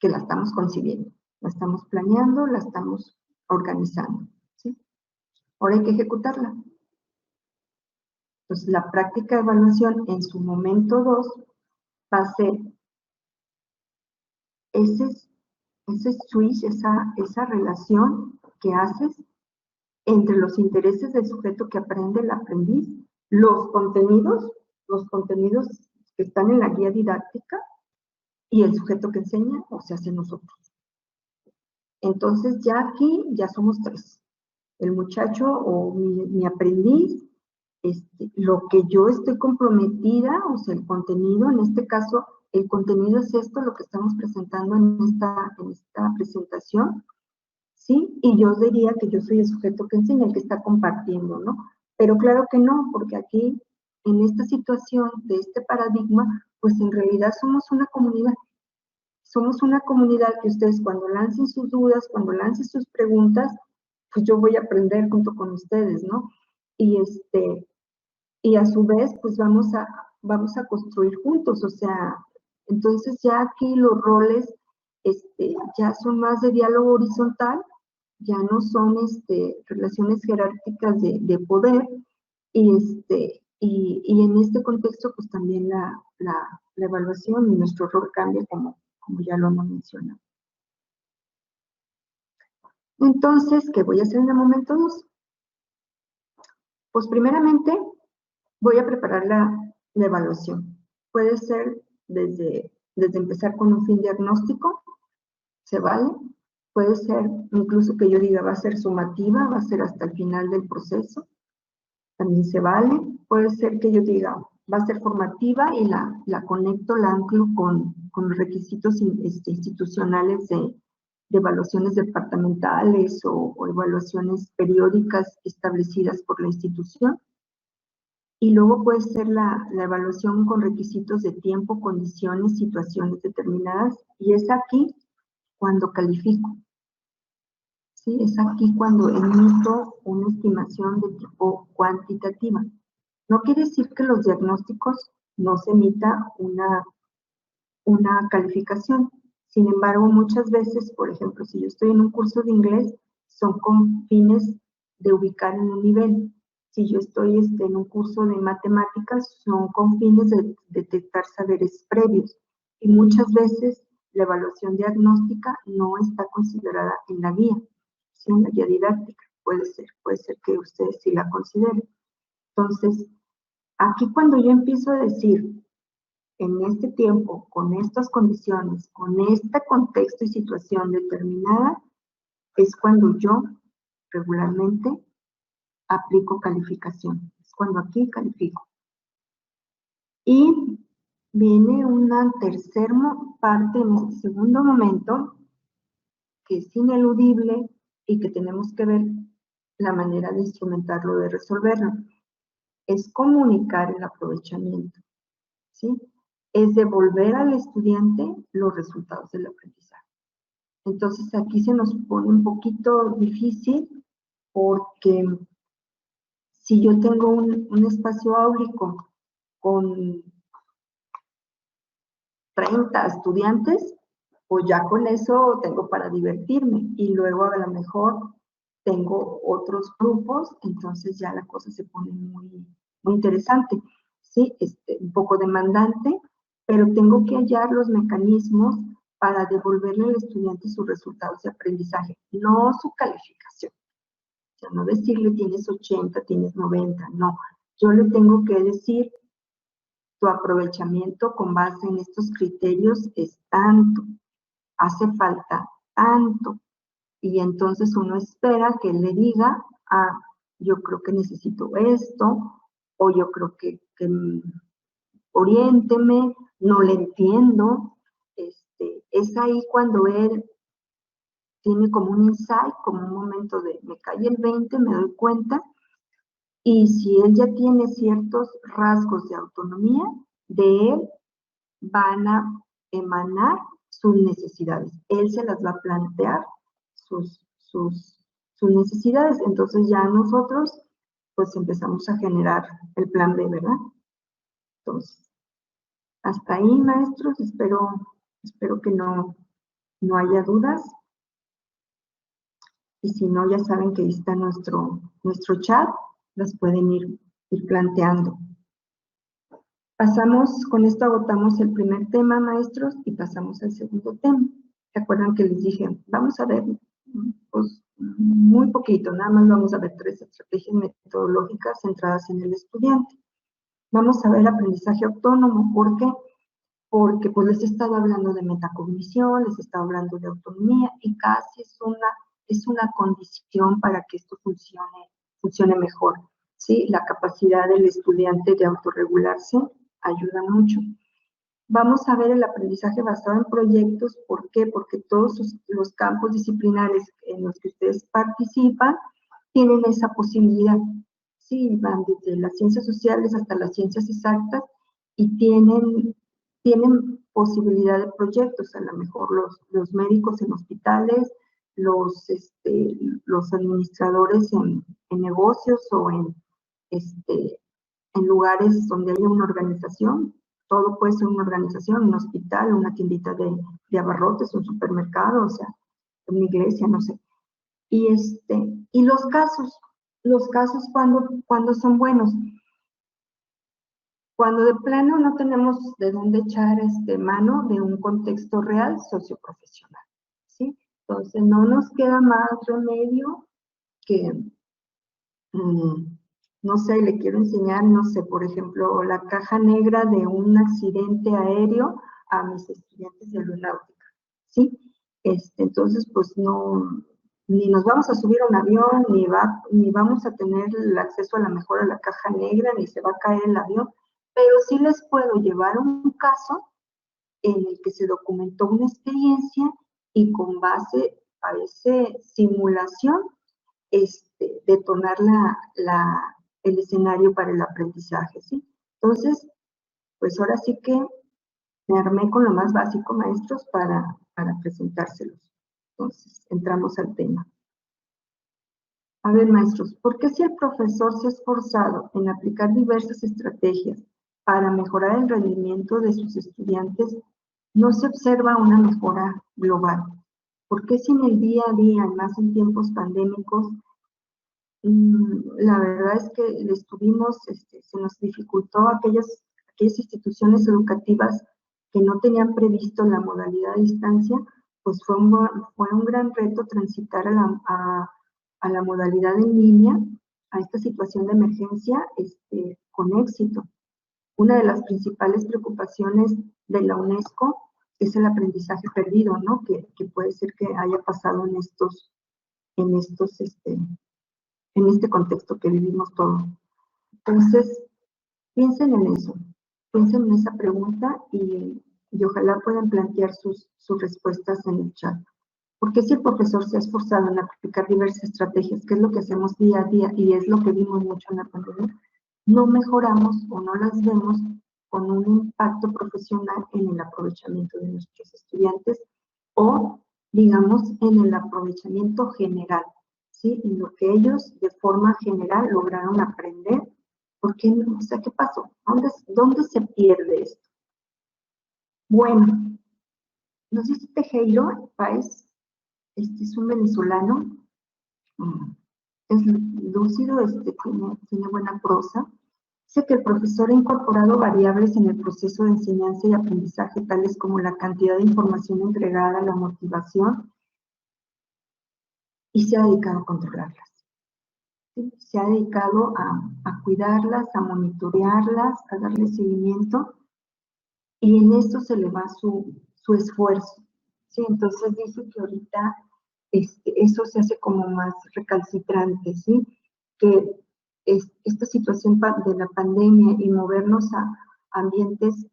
que la estamos concibiendo, la estamos planeando, la estamos organizando, ¿sí? Ahora hay que ejecutarla. Entonces, la práctica de evaluación en su momento 2 va a ser ese switch, esa relación que haces entre los intereses del sujeto que aprende, el aprendiz, los contenidos que están en la guía didáctica y el sujeto que enseña, o sea, nosotros. Entonces, ya aquí, ya somos 3. El muchacho o mi aprendiz, lo que yo estoy comprometida, o sea, el contenido, en este caso, el contenido es esto, lo que estamos presentando en esta presentación, ¿sí? Y yo diría que yo soy el sujeto que enseña, el que está compartiendo, ¿no? Pero claro que no, porque aquí, en esta situación de este paradigma, pues en realidad somos una comunidad. Somos una comunidad que ustedes cuando lancen sus dudas, cuando lancen sus preguntas, pues yo voy a aprender junto con ustedes, ¿no? Y a su vez, pues vamos a construir juntos, o sea, entonces ya aquí los roles, ya son más de diálogo horizontal, ya no son, relaciones jerárquicas de poder, y en este contexto, pues también la evaluación y nuestro rol cambia como ya lo hemos mencionado. Entonces, ¿qué voy a hacer en el momento 2? Pues primeramente voy a preparar la evaluación. Puede ser desde empezar con un fin diagnóstico, se vale. Puede ser incluso que yo diga va a ser sumativa, va a ser hasta el final del proceso, también se vale. Puede ser que yo diga va a ser formativa y la conecto, la anclo con los requisitos institucionales de evaluaciones departamentales o evaluaciones periódicas establecidas por la institución. Y luego puede ser la evaluación con requisitos de tiempo, condiciones, situaciones determinadas. Y es aquí cuando califico. ¿Sí? Es aquí cuando emito una estimación de tipo cuantitativa. No quiere decir que los diagnósticos no se emita una calificación. Sin embargo, muchas veces, por ejemplo, si yo estoy en un curso de inglés, son con fines de ubicar en un nivel. Si yo estoy en un curso de matemáticas, son con fines de detectar saberes previos. Y muchas veces la evaluación diagnóstica no está considerada en la guía, ¿sí? En la guía didáctica. Puede ser que ustedes sí la consideren. Entonces, aquí cuando yo empiezo a decir, en este tiempo, con estas condiciones, con este contexto y situación determinada, es cuando yo regularmente aplico calificación. Es cuando aquí califico. Y viene una tercera parte en este segundo momento, que es ineludible y que tenemos que ver la manera de instrumentarlo, de resolverlo. Es comunicar el aprovechamiento, ¿sí? Es devolver al estudiante los resultados del aprendizaje. Entonces aquí se nos pone un poquito difícil porque si yo tengo un espacio áurico con 30 estudiantes, pues ya con eso tengo para divertirme y luego a lo mejor tengo otros grupos, entonces ya la cosa se pone muy, muy interesante, ¿sí? Un poco demandante, pero tengo que hallar los mecanismos para devolverle al estudiante sus resultados de aprendizaje, no su calificación. O sea, no decirle tienes 80, tienes 90, no. Yo le tengo que decir tu aprovechamiento con base en estos criterios es tanto, hace falta tanto. Y entonces uno espera que él le diga, ah, yo creo que necesito esto, o yo creo que oriénteme, no le entiendo. Es ahí cuando él tiene como un insight, como un momento de me cae el 20, me doy cuenta, y si él ya tiene ciertos rasgos de autonomía, de él van a emanar sus necesidades. Él se las va a plantear, sus necesidades. Entonces ya nosotros pues empezamos a generar el plan B, ¿verdad? Entonces, hasta ahí, maestros, espero que no haya dudas. Y si no, ya saben que ahí está nuestro chat, las pueden ir planteando. Pasamos, con esto agotamos el primer tema, maestros, y pasamos al segundo tema. ¿Se acuerdan que les dije? Vamos a ver, pues, muy poquito, nada más vamos a ver 3 estrategias metodológicas centradas en el estudiante. Vamos a ver aprendizaje autónomo. ¿Por qué? Porque pues les he estado hablando de metacognición, les he estado hablando de autonomía, y casi es una condición para que esto funcione mejor, ¿sí? La capacidad del estudiante de autorregularse ayuda mucho. Vamos a ver el aprendizaje basado en proyectos. ¿Por qué? Porque todos los campos disciplinares en los que ustedes participan tienen esa posibilidad. Sí, van desde las ciencias sociales hasta las ciencias exactas y tienen posibilidad de proyectos. A lo mejor los médicos en hospitales, los administradores en negocios o en lugares donde haya una organización. Todo puede ser una organización, un hospital, una tiendita de abarrotes, un supermercado, o sea, una iglesia, no sé. Y los casos cuando son buenos. Cuando de plano no tenemos de dónde echar mano de un contexto real socioprofesional, ¿sí? Entonces no nos queda más remedio que no sé, le quiero enseñar, no sé, por ejemplo, la caja negra de un accidente aéreo a mis estudiantes de aeronáutica, ¿sí? Entonces, pues no, ni nos vamos a subir a un avión, ni vamos a tener el acceso a la mejor a la caja negra, ni se va a caer el avión, pero sí les puedo llevar un caso en el que se documentó una experiencia y con base a esa simulación, detonar el escenario para el aprendizaje, ¿sí? Entonces, pues ahora sí que me armé con lo más básico, maestros, para presentárselos. Entonces, entramos al tema. A ver, maestros, ¿por qué si el profesor se ha esforzado en aplicar diversas estrategias para mejorar el rendimiento de sus estudiantes, no se observa una mejora global? ¿Por qué si en el día a día, más en tiempos pandémicos, la verdad es que se nos dificultó aquellas instituciones educativas que no tenían previsto la modalidad a distancia? Pues fue un gran reto transitar a la modalidad en línea, a esta situación de emergencia, con éxito. Una de las principales preocupaciones de la UNESCO es el aprendizaje perdido, ¿no? Que puede ser que haya pasado en este contexto que vivimos todos. Entonces, piensen en eso. piensen en esa pregunta y ojalá puedan plantear sus respuestas en el chat. Porque si el profesor se ha esforzado en aplicar diversas estrategias, que es lo que hacemos día a día y es lo que vimos mucho en la pandemia, no mejoramos o no las vemos con un impacto profesional en el aprovechamiento de nuestros estudiantes o, digamos, en el aprovechamiento general, ¿sí? En lo que ellos de forma general lograron aprender. ¿Por qué no? O sea, ¿qué pasó? ¿Dónde se pierde esto? Bueno, nos dice Tejero Páez, es un venezolano, es lúcido, tiene buena prosa. Dice que el profesor ha incorporado variables en el proceso de enseñanza y aprendizaje, tales como la cantidad de información entregada, la motivación, y se ha dedicado a controlarlas. ¿Sí? Se ha dedicado a cuidarlas, a monitorearlas, a darle seguimiento, y en esto se le va su esfuerzo. ¿Sí? Entonces dice que ahorita eso se hace como más recalcitrante, ¿sí? Que esta situación de la pandemia y movernos a ambientes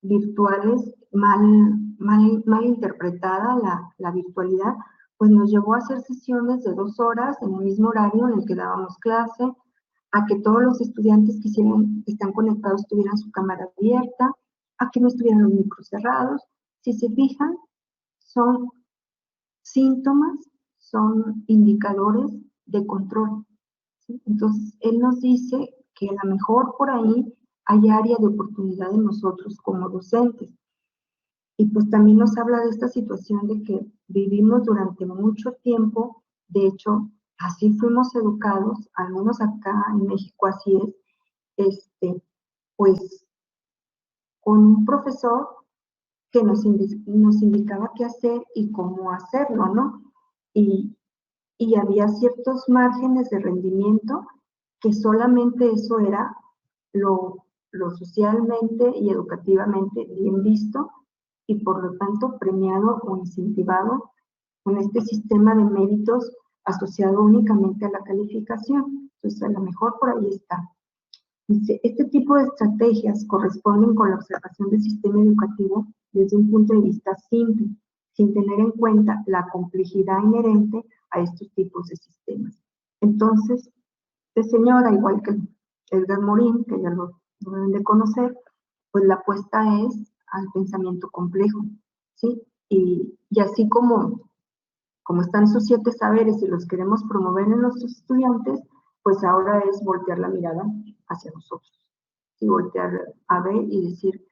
virtuales, mal interpretada la virtualidad, pues nos llevó a hacer sesiones de 2 horas en el mismo horario en el que dábamos clase, a que todos los estudiantes que están conectados tuvieran su cámara abierta, a que no estuvieran los micros cerrados. Si se fijan, son síntomas, son indicadores de control, ¿sí? Entonces, él nos dice que a lo mejor por ahí hay área de oportunidad en nosotros como docentes. Y pues también nos habla de esta situación de que vivimos durante mucho tiempo, de hecho, así fuimos educados, al menos acá en México así es, pues con un profesor que nos indicaba qué hacer y cómo hacerlo, ¿no? Y había ciertos márgenes de rendimiento que solamente eso era lo socialmente y educativamente bien visto y por lo tanto premiado o incentivado con este sistema de méritos asociado únicamente a la calificación. Entonces, a lo mejor por ahí está. Dice, este tipo de estrategias corresponden con la observación del sistema educativo desde un punto de vista simple, sin tener en cuenta la complejidad inherente a estos tipos de sistemas. Entonces, este señora, igual que Edgar Morin, que ya lo deben de conocer, pues la apuesta es al pensamiento complejo, ¿sí? Y así como están esos 7 saberes y los queremos promover en nuestros estudiantes, pues ahora es voltear la mirada hacia nosotros. Y voltear a ver y decir,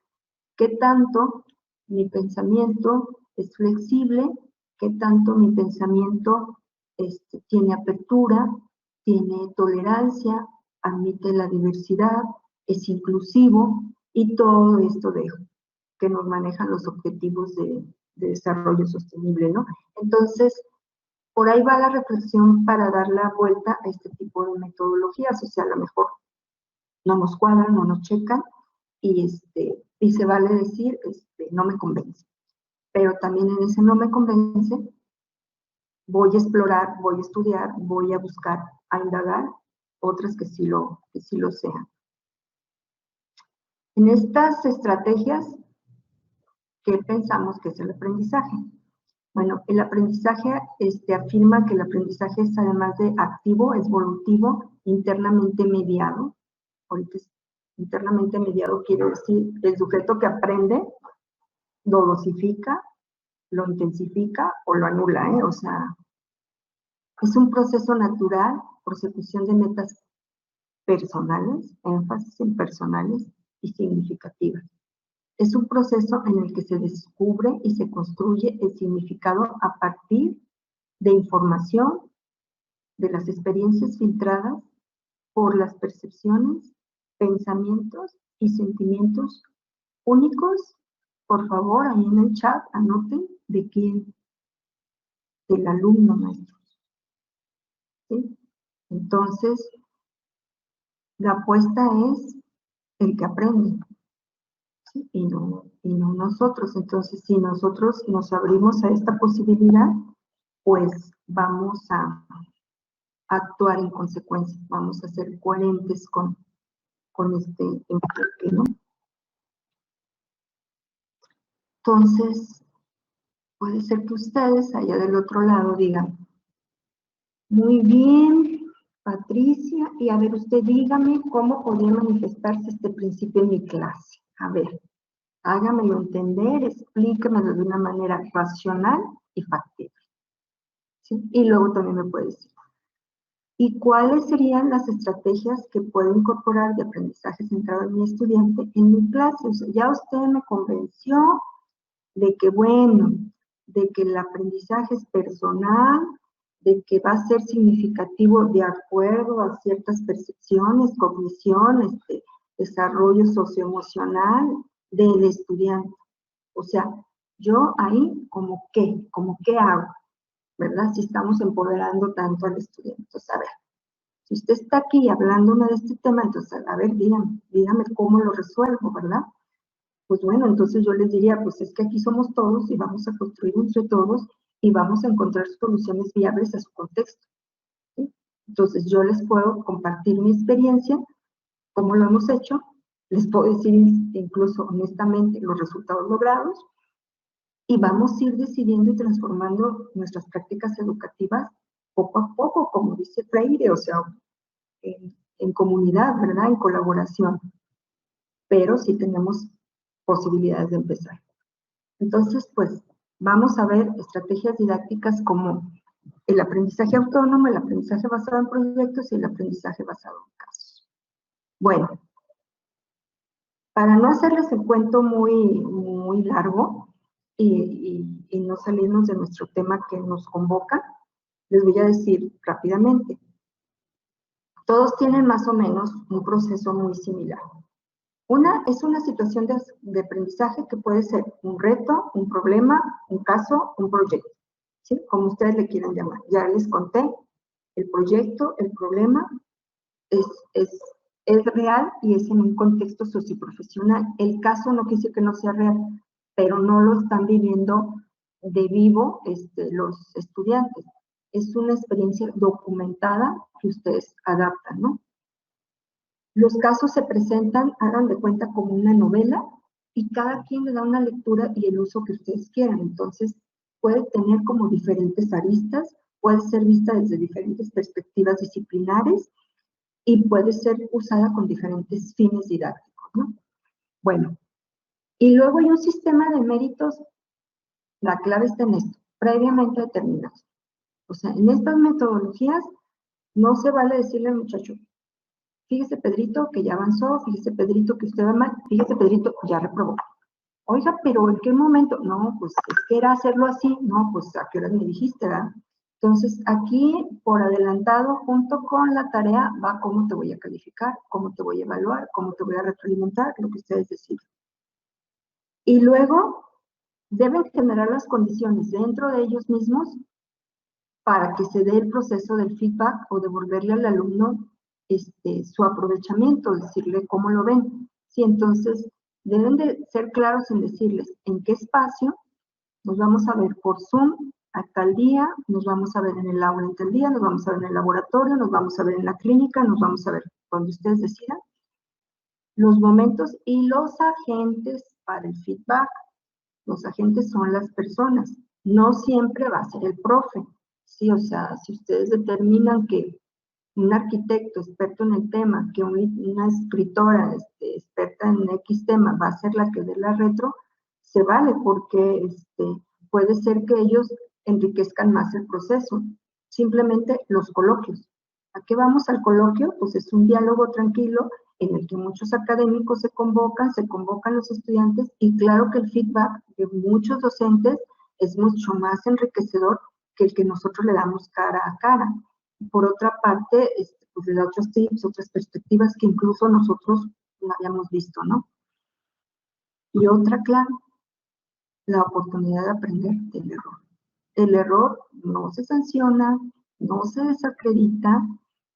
¿qué tanto mi pensamiento es flexible? ¿Qué tanto mi pensamiento tiene apertura, tiene tolerancia, admite la diversidad, es inclusivo? Y todo esto que nos manejan los objetivos de desarrollo sostenible, ¿no? Entonces, por ahí va la reflexión para dar la vuelta a este tipo de metodologías, o sea, a lo mejor no nos cuadran, no nos checan, y se vale decir, no me convence. Pero también en ese no me convence, voy a explorar, voy a estudiar, voy a buscar, a indagar otras que sí lo sean. En estas estrategias, ¿qué pensamos que es el aprendizaje? Bueno, el aprendizaje afirma que el aprendizaje es, además de activo, es volutivo, internamente mediado. Ahorita internamente mediado quiere decir el sujeto que aprende lo dosifica, lo intensifica o lo anula, ¿eh? O sea, es un proceso natural, persecución de metas personales, énfasis en personales y significativas. Es un proceso en el que se descubre y se construye el significado a partir de información, de las experiencias filtradas por las percepciones, pensamientos y sentimientos únicos. Por favor, ahí en el chat anoten de quién, del alumno maestro. ¿Sí? Entonces, la apuesta es el que aprende, ¿sí? y no nosotros. Entonces, si nosotros nos abrimos a esta posibilidad, pues vamos a actuar en consecuencia, vamos a ser coherentes con este enfoque, ¿no? Entonces, puede ser que ustedes allá del otro lado digan, muy bien, Patricia, y a ver, usted dígame cómo podría manifestarse este principio en mi clase. A ver, hágamelo entender, explíquemelo de una manera racional y factible. ¿Sí? Y luego también me puede decir, ¿y cuáles serían las estrategias que puedo incorporar de aprendizaje centrado en mi estudiante en mi clase? O sea, ya usted me convenció de que, bueno, de que el aprendizaje es personal, de que va a ser significativo de acuerdo a ciertas percepciones, cognición, desarrollo socioemocional del estudiante. O sea, yo ahí como qué hago, ¿verdad? Si estamos empoderando tanto al estudiante. Entonces, a ver, si usted está aquí hablándome de este tema, entonces, a ver, dígame cómo lo resuelvo, ¿verdad? Pues bueno, entonces yo les diría, pues es que aquí somos todos y vamos a construir entre todos y vamos a encontrar soluciones viables a su contexto. ¿Sí? Entonces yo les puedo compartir mi experiencia, cómo lo hemos hecho, les puedo decir incluso honestamente los resultados logrados y vamos a ir decidiendo y transformando nuestras prácticas educativas poco a poco, como dice Freire, o sea, en comunidad, ¿verdad? En colaboración. Pero sí tenemos posibilidades de empezar. Entonces, pues, vamos a ver estrategias didácticas como el aprendizaje autónomo, el aprendizaje basado en proyectos y el aprendizaje basado en casos. Bueno, para no hacerles el cuento muy largo y no salirnos de nuestro tema que nos convoca, les voy a decir rápidamente. Todos tienen más o menos un proceso muy similar. Una es una situación de aprendizaje que puede ser un reto, un problema, un caso, un proyecto, ¿sí? Como ustedes le quieran llamar. Ya les conté, el proyecto, el problema es real y es en un contexto socioprofesional. El caso no quiere decir que no sea real, pero no lo están viviendo de vivo los estudiantes. Es una experiencia documentada que ustedes adaptan, ¿no? Los casos se presentan, hagan de cuenta, como una novela y cada quien le da una lectura y el uso que ustedes quieran. Entonces, puede tener como diferentes aristas, puede ser vista desde diferentes perspectivas disciplinares y puede ser usada con diferentes fines didácticos, ¿no? Bueno, y luego hay un sistema de méritos, la clave está en esto, previamente determinados. O sea, en estas metodologías no se vale decirle al muchacho, fíjese, Pedrito, que ya avanzó, fíjese, Pedrito, que usted va mal, fíjese, Pedrito, ya reprobó. Oiga, pero ¿en qué momento? No, pues es que era hacerlo así. No, pues ¿a qué hora me dijiste, verdad? Entonces, aquí, por adelantado, junto con la tarea, va cómo te voy a calificar, cómo te voy a evaluar, cómo te voy a retroalimentar, lo que ustedes deciden. Y luego, deben generar las condiciones dentro de ellos mismos para que se dé el proceso del feedback o devolverle al alumno su aprovechamiento, decirle cómo lo ven. Sí, entonces deben de ser claros en decirles en qué espacio nos vamos a ver por Zoom a tal día, nos vamos a ver en el aula en tal día, nos vamos a ver en el laboratorio, nos vamos a ver en la clínica, nos vamos a ver donde ustedes decidan. Los momentos y los agentes para el feedback. Los agentes son las personas. No siempre va a ser el profe. Sí, o sea, si ustedes determinan que un arquitecto experto en el tema, que una escritora experta en X tema va a ser la que dé la retro, se vale porque puede ser que ellos enriquezcan más el proceso. Simplemente los coloquios. ¿A qué vamos al coloquio? Pues es un diálogo tranquilo en el que muchos académicos se convocan los estudiantes y claro que el feedback de muchos docentes es mucho más enriquecedor que el que nosotros le damos cara a cara. Por otra parte, pues le da otros tips, otras perspectivas que incluso nosotros no habíamos visto, ¿no? Y otra clave, la oportunidad de aprender del error. El error no se sanciona, no se desacredita,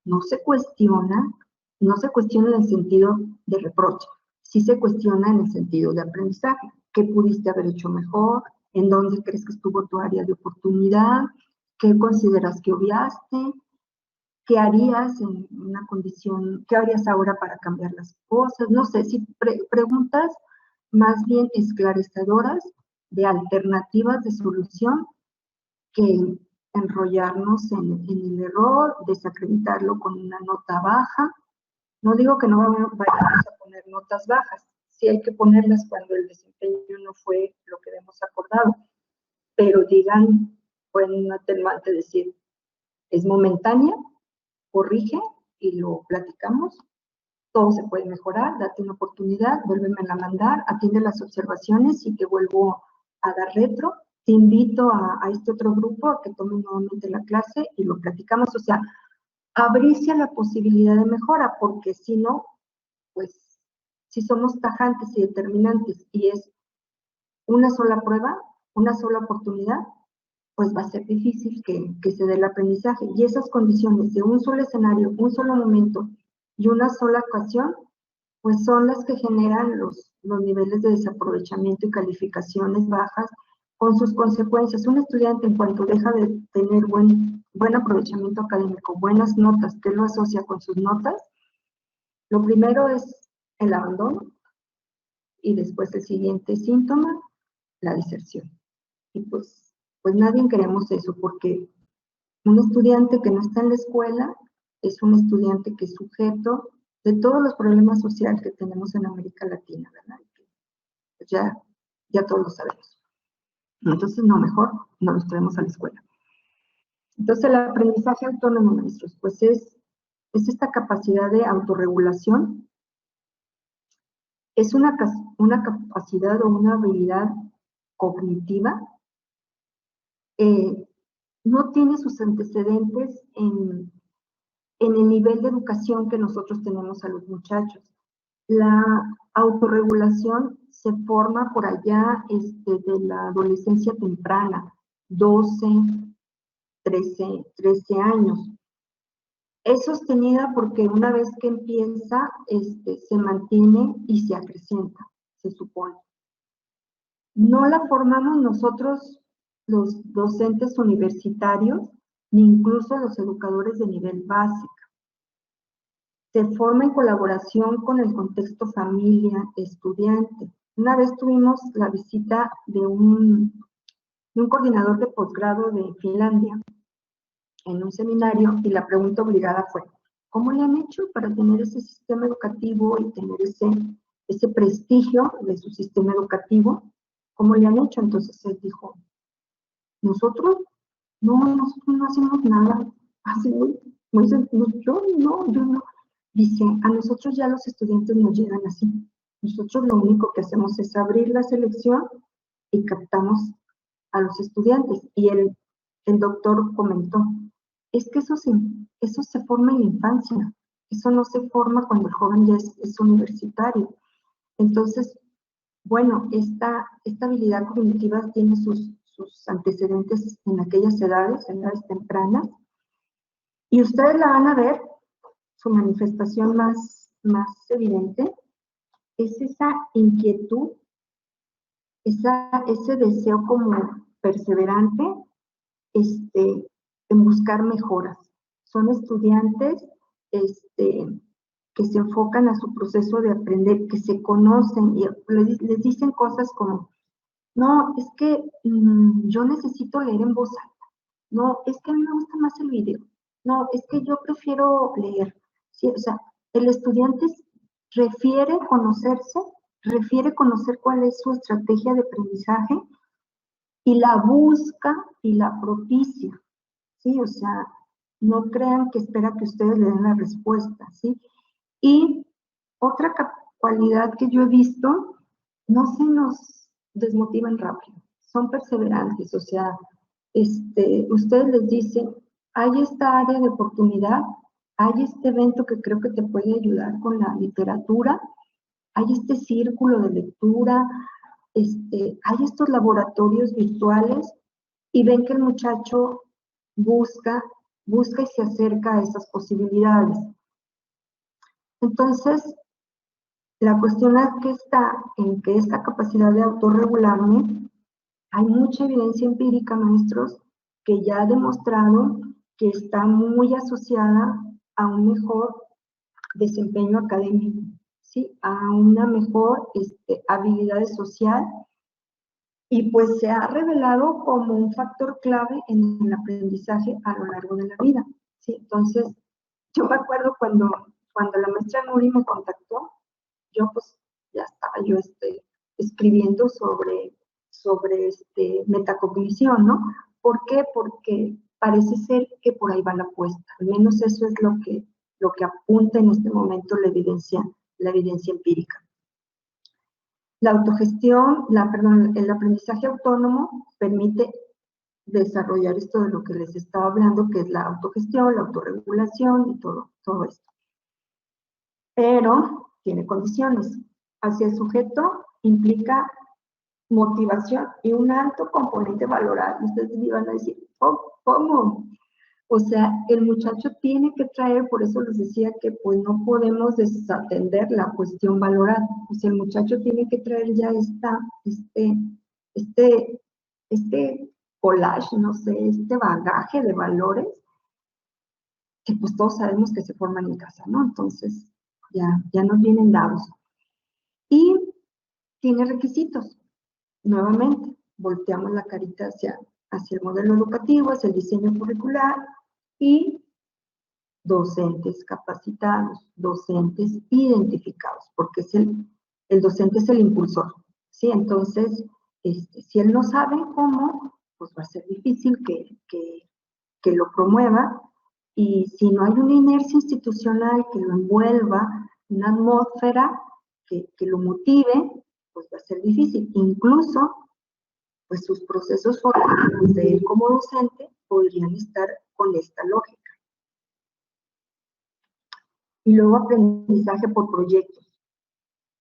no se cuestiona en el sentido de reproche, sí se cuestiona en el sentido de aprendizaje. ¿Qué pudiste haber hecho mejor? ¿En dónde crees que estuvo tu área de oportunidad? ¿Qué consideras que obviaste? ¿Qué harías en una condición? ¿Qué harías ahora para cambiar las cosas? No sé, si preguntas más bien esclarecedoras de alternativas de solución que enrollarnos en el error, desacreditarlo con una nota baja. No digo que no vayamos a poner notas bajas, sí hay que ponerlas cuando el desempeño no fue lo que hemos acordado, pero pueden un atenuante decir, es momentánea, corrige y lo platicamos, todo se puede mejorar, date una oportunidad, vuélveme a mandar, atiende las observaciones y te vuelvo a dar retro. Te invito a este otro grupo a que tome nuevamente la clase y lo platicamos, o sea, abrirse a la posibilidad de mejora, porque si no, pues, si somos tajantes y determinantes y es una sola prueba, una sola oportunidad, pues va a ser difícil que se dé el aprendizaje. Y esas condiciones de un solo escenario, un solo momento y una sola ocasión, pues son las que generan los niveles de desaprovechamiento y calificaciones bajas con sus consecuencias. Un estudiante, en cuanto deja de tener buen aprovechamiento académico, buenas notas, que lo asocia con sus notas, lo primero es el abandono y después el siguiente síntoma, la deserción. Y pues nadie queremos eso, porque un estudiante que no está en la escuela es un estudiante que es sujeto de todos los problemas sociales que tenemos en América Latina, ¿verdad? Pues ya todos lo sabemos. Entonces, no, mejor no los traemos a la escuela. Entonces, el aprendizaje autónomo, maestros, pues es esta capacidad de autorregulación, es una capacidad o una habilidad cognitiva, no tiene sus antecedentes en el nivel de educación que nosotros tenemos a los muchachos. La autorregulación se forma por allá de la adolescencia temprana, 12, 13 años. Es sostenida porque una vez que empieza, se mantiene y se acrecienta, se supone. No la formamos nosotros, los docentes universitarios, ni incluso los educadores de nivel básico. Se forma en colaboración con el contexto familia, estudiante. Una vez tuvimos la visita de un coordinador de posgrado de Finlandia en un seminario y la pregunta obligada fue, ¿cómo le han hecho para tener ese sistema educativo y tener ese prestigio de su sistema educativo? ¿Cómo le han hecho? Entonces él dijo, nosotros no hacemos nada. Así, yo no. Dice, a nosotros ya los estudiantes nos llegan así. Nosotros lo único que hacemos es abrir la selección y captamos a los estudiantes. Y el doctor comentó, es que eso se forma en la infancia. Eso no se forma cuando el joven ya es universitario. Entonces, bueno, esta habilidad cognitiva tiene sus antecedentes en aquellas edades tempranas. Y ustedes la van a ver, su manifestación más evidente es esa inquietud, ese deseo como perseverante en buscar mejoras. Son estudiantes que se enfocan a su proceso de aprender, que se conocen y les dicen cosas como, no, es que yo necesito leer en voz alta. No, es que a mí me gusta más el video. No, es que yo prefiero leer. Sí, o sea, el estudiante refiere conocer cuál es su estrategia de aprendizaje y la busca y la propicia. Sí, o sea, no crean que espera que ustedes le den la respuesta, ¿sí? Y otra cualidad que yo he visto, no se nos desmotivan rápido, son perseverantes, o sea, ustedes les dicen, hay esta área de oportunidad, hay este evento que creo que te puede ayudar con la literatura, hay este círculo de lectura, hay estos laboratorios virtuales y ven que el muchacho busca y se acerca a esas posibilidades. Entonces, la cuestión aquí está en que esta capacidad de autorregularme, hay mucha evidencia empírica, maestros, que ya ha demostrado que está muy asociada a un mejor desempeño académico, ¿sí? A una mejor habilidad social Y pues se ha revelado como un factor clave en el aprendizaje a lo largo de la vida, ¿sí? Entonces, yo me acuerdo cuando la maestra Nuri me contactó, yo pues ya estaba yo escribiendo sobre metacognición, ¿no? ¿Por qué? Porque parece ser que por ahí va la apuesta. Al menos eso es lo que apunta en este momento la evidencia empírica. La autogestión, el aprendizaje autónomo permite desarrollar esto de lo que les estaba hablando, que es la autogestión, la autorregulación y todo esto. Pero tiene condiciones. Hacia el sujeto implica motivación y un alto componente valoral. Ustedes me van a decir, oh, ¿cómo? O sea, el muchacho tiene que traer, por eso les decía que pues no podemos desatender la cuestión valoral. O sea, el muchacho tiene que traer ya este collage, no sé, este bagaje de valores que pues todos sabemos que se forman en casa, ¿no? Entonces, ya nos vienen dados. Y tiene requisitos. Nuevamente, volteamos la carita hacia el modelo educativo, hacia el diseño curricular y docentes capacitados, docentes identificados, porque el docente es el impulsor, ¿sí? Entonces, si él no sabe cómo, pues va a ser difícil que lo promueva, y si no hay una inercia institucional que lo envuelva, una atmósfera que lo motive, pues va a ser difícil. Incluso, pues sus procesos formativos de él como docente podrían estar con esta lógica. Y luego aprendizaje por proyectos.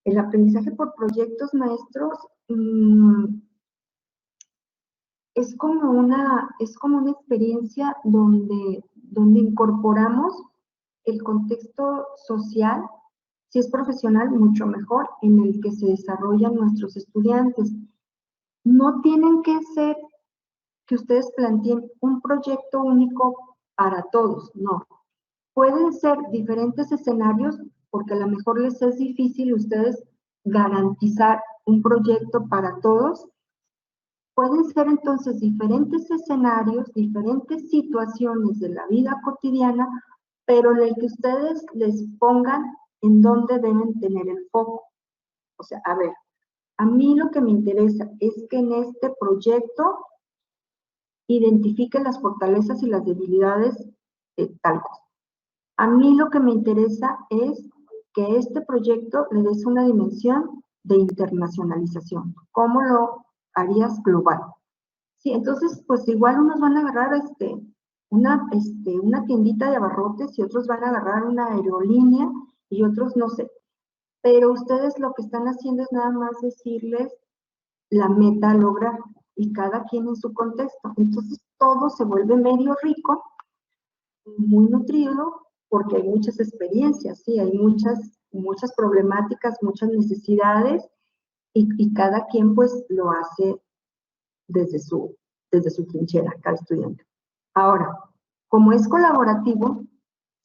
El aprendizaje por proyectos, maestros, es como una experiencia donde incorporamos el contexto social, si es profesional, mucho mejor, en el que se desarrollan nuestros estudiantes. No tienen que ser que ustedes planteen un proyecto único para todos, no. Pueden ser diferentes escenarios, porque a lo mejor les es difícil a ustedes garantizar un proyecto para todos. Pueden ser entonces diferentes escenarios, diferentes situaciones de la vida cotidiana, pero en el que ustedes les pongan en dónde deben tener el foco. O sea, a ver, a mí lo que me interesa es que en este proyecto identifiquen las fortalezas y las debilidades de tal cosa. A mí lo que me interesa es que este proyecto le des una dimensión de internacionalización. ¿Cómo lo harías global? Sí, entonces, pues igual unos van a agarrar una tiendita de abarrotes y otros van a agarrar una aerolínea y otros no sé. Pero ustedes lo que están haciendo es nada más decirles la meta a lograr y cada quien en su contexto. Entonces todo se vuelve medio rico, muy nutrido, porque hay muchas experiencias, sí, hay muchas problemáticas, muchas necesidades y cada quien pues lo hace desde su trinchera, cada estudiante. Ahora, como es colaborativo,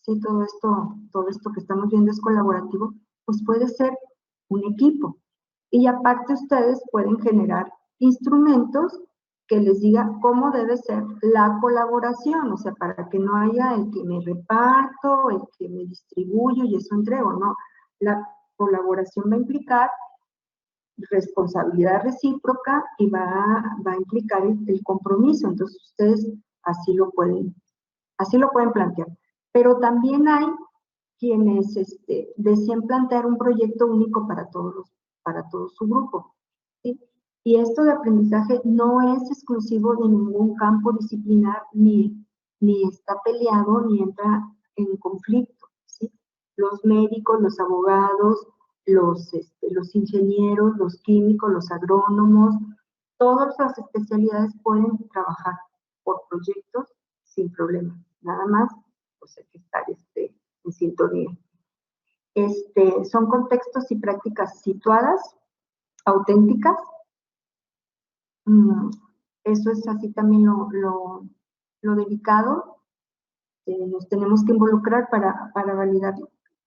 sí, todo esto que estamos viendo es colaborativo, pues puede ser un equipo. Y aparte ustedes pueden generar instrumentos que les diga cómo debe ser la colaboración, o sea, para que no haya el que me reparto, el que me distribuyo y eso entrego, no. La colaboración va a implicar responsabilidad recíproca y va a implicar el compromiso. Entonces ustedes así lo pueden plantear. Pero también hay quienes desean plantear un proyecto único para todo su grupo, ¿sí? Y esto de aprendizaje no es exclusivo de ningún campo disciplinar, ni está peleado, ni entra en conflicto, ¿sí? Los médicos, los abogados, los ingenieros, los químicos, los agrónomos, todas las especialidades pueden trabajar por proyectos sin problema. Nada más, pues hay que estar en sintonía. Son contextos y prácticas situadas, auténticas. Eso es así también lo delicado. Nos tenemos que involucrar para validar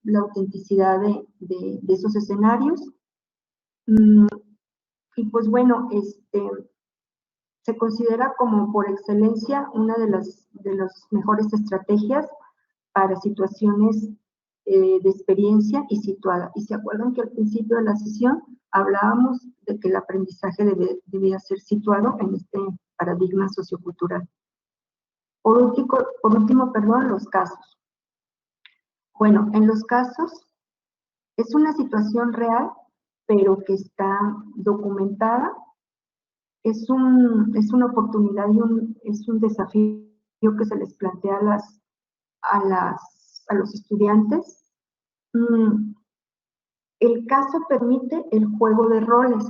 la autenticidad de esos escenarios. Y pues bueno, se considera como por excelencia una de las mejores estrategias para situaciones de experiencia y situada. Y se acuerdan que al principio de la sesión hablábamos de que el aprendizaje debía ser situado en este paradigma sociocultural. Por último, los casos. Bueno, en los casos es una situación real, pero que está documentada. Es una oportunidad y es un desafío que se les plantea a los estudiantes. El caso permite el juego de roles,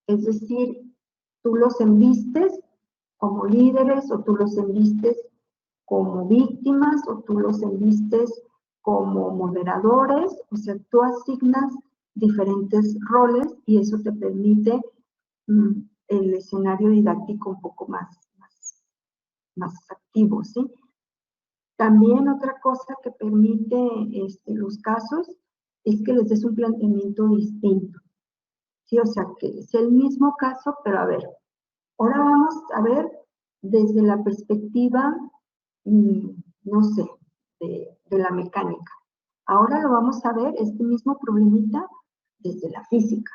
es decir, tú los embistes como líderes o tú los embistes como víctimas o tú los embistes como moderadores, o sea, tú asignas diferentes roles y eso te permite el escenario didáctico un poco más activo, ¿sí? También otra cosa que permite los casos es que les des un planteamiento distinto, ¿sí? O sea, que es el mismo caso, pero a ver, ahora vamos a ver desde la perspectiva, no sé, de la mecánica. Ahora lo vamos a ver, este mismo problemita, desde la física.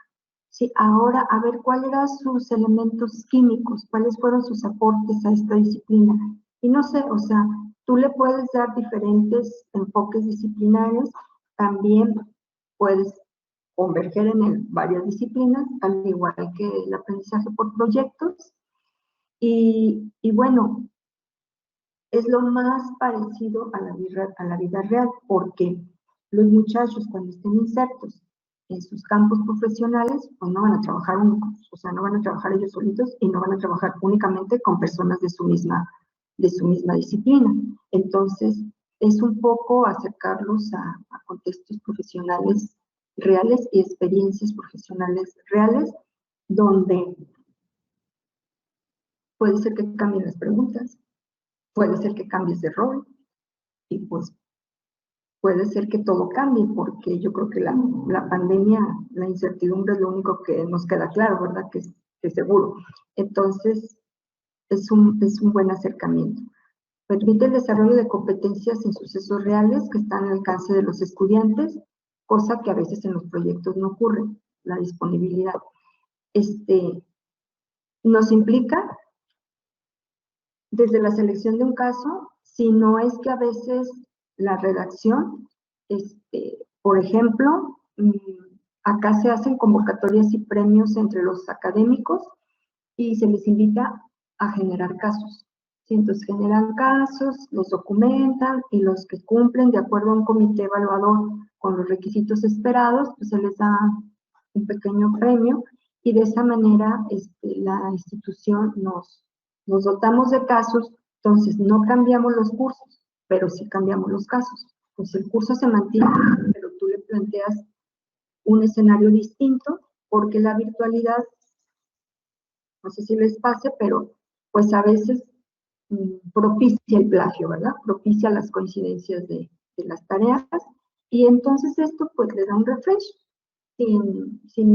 Sí, ahora a ver cuáles eran sus elementos químicos, cuáles fueron sus aportes a esta disciplina. Y no sé, o sea, tú le puedes dar diferentes enfoques disciplinares, también puedes converger en varias disciplinas, al igual que el aprendizaje por proyectos. Y bueno, es lo más parecido a la vida real, porque los muchachos cuando estén insertos en sus campos profesionales, pues no van a trabajar únicos, o sea, no van a trabajar ellos solitos y no van a trabajar únicamente con personas de su misma disciplina. Entonces, es un poco acercarlos a contextos profesionales reales y experiencias profesionales reales, donde puede ser que cambien las preguntas, puede ser que cambies de rol y pues puede ser que todo cambie, porque yo creo que la pandemia, la incertidumbre es lo único que nos queda claro, ¿verdad? Que seguro. Entonces, es un buen acercamiento. Permite el desarrollo de competencias en sucesos reales que están al alcance de los estudiantes, cosa que a veces en los proyectos no ocurre, la disponibilidad. Nos implica desde la selección de un caso, si no es que a veces la redacción, por ejemplo, acá se hacen convocatorias y premios entre los académicos y se les invita a generar casos. ¿Sí? Entonces generan casos, los documentan y los que cumplen de acuerdo a un comité evaluador con los requisitos esperados, pues se les da un pequeño premio y de esa manera la institución nos dotamos de casos. Entonces no cambiamos los cursos, pero sí cambiamos los casos. Pues el curso se mantiene, pero tú le planteas un escenario distinto, porque la virtualidad, no sé si les pase, pero pues a veces propicia el plagio, ¿verdad? Propicia las coincidencias de las tareas, y entonces esto pues le da un refresh sin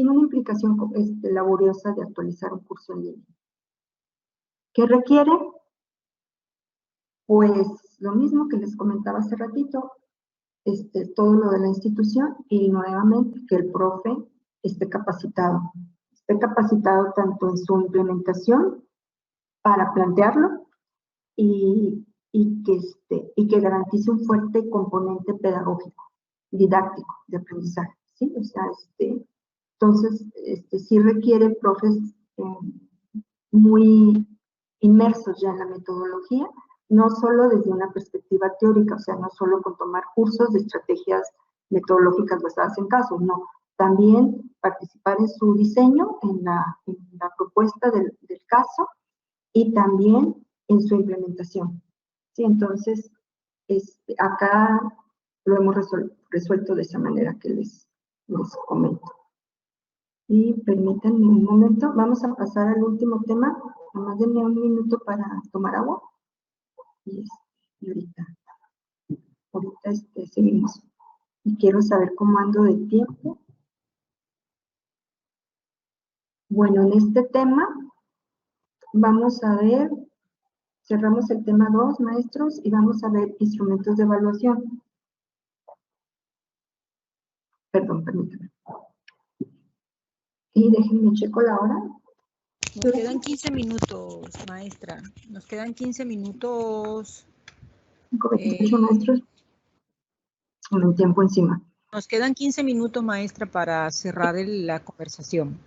una implicación laboriosa de actualizar un curso en línea. ¿Qué requiere? Pues lo mismo que les comentaba hace ratito, todo lo de la institución y nuevamente que el profe esté capacitado tanto en su implementación para plantearlo y que garantice un fuerte componente pedagógico, didáctico, de aprendizaje, ¿sí? O sea, entonces, sí requiere profes muy inmersos ya en la metodología, no solo desde una perspectiva teórica, o sea, no solo con tomar cursos de estrategias metodológicas basadas en casos, no, también participar en su diseño, en la propuesta del caso y también en su implementación. ¿Sí? Entonces, acá lo hemos resuelto de esa manera que les comento. Y permítanme un momento, vamos a pasar al último tema. Nomás denme un minuto para tomar agua. Y ahorita seguimos. Y quiero saber cómo ando de tiempo. Bueno, en este tema vamos a ver, cerramos el tema 2, maestros, y vamos a ver instrumentos de evaluación. Perdón, permítanme. Y déjenme checo la hora. Nos quedan 15 minutos, maestra. Nos quedan 15 minutos. 5:28, maestros. Con el tiempo encima. Nos quedan 15 minutos, maestra, para cerrar la conversación.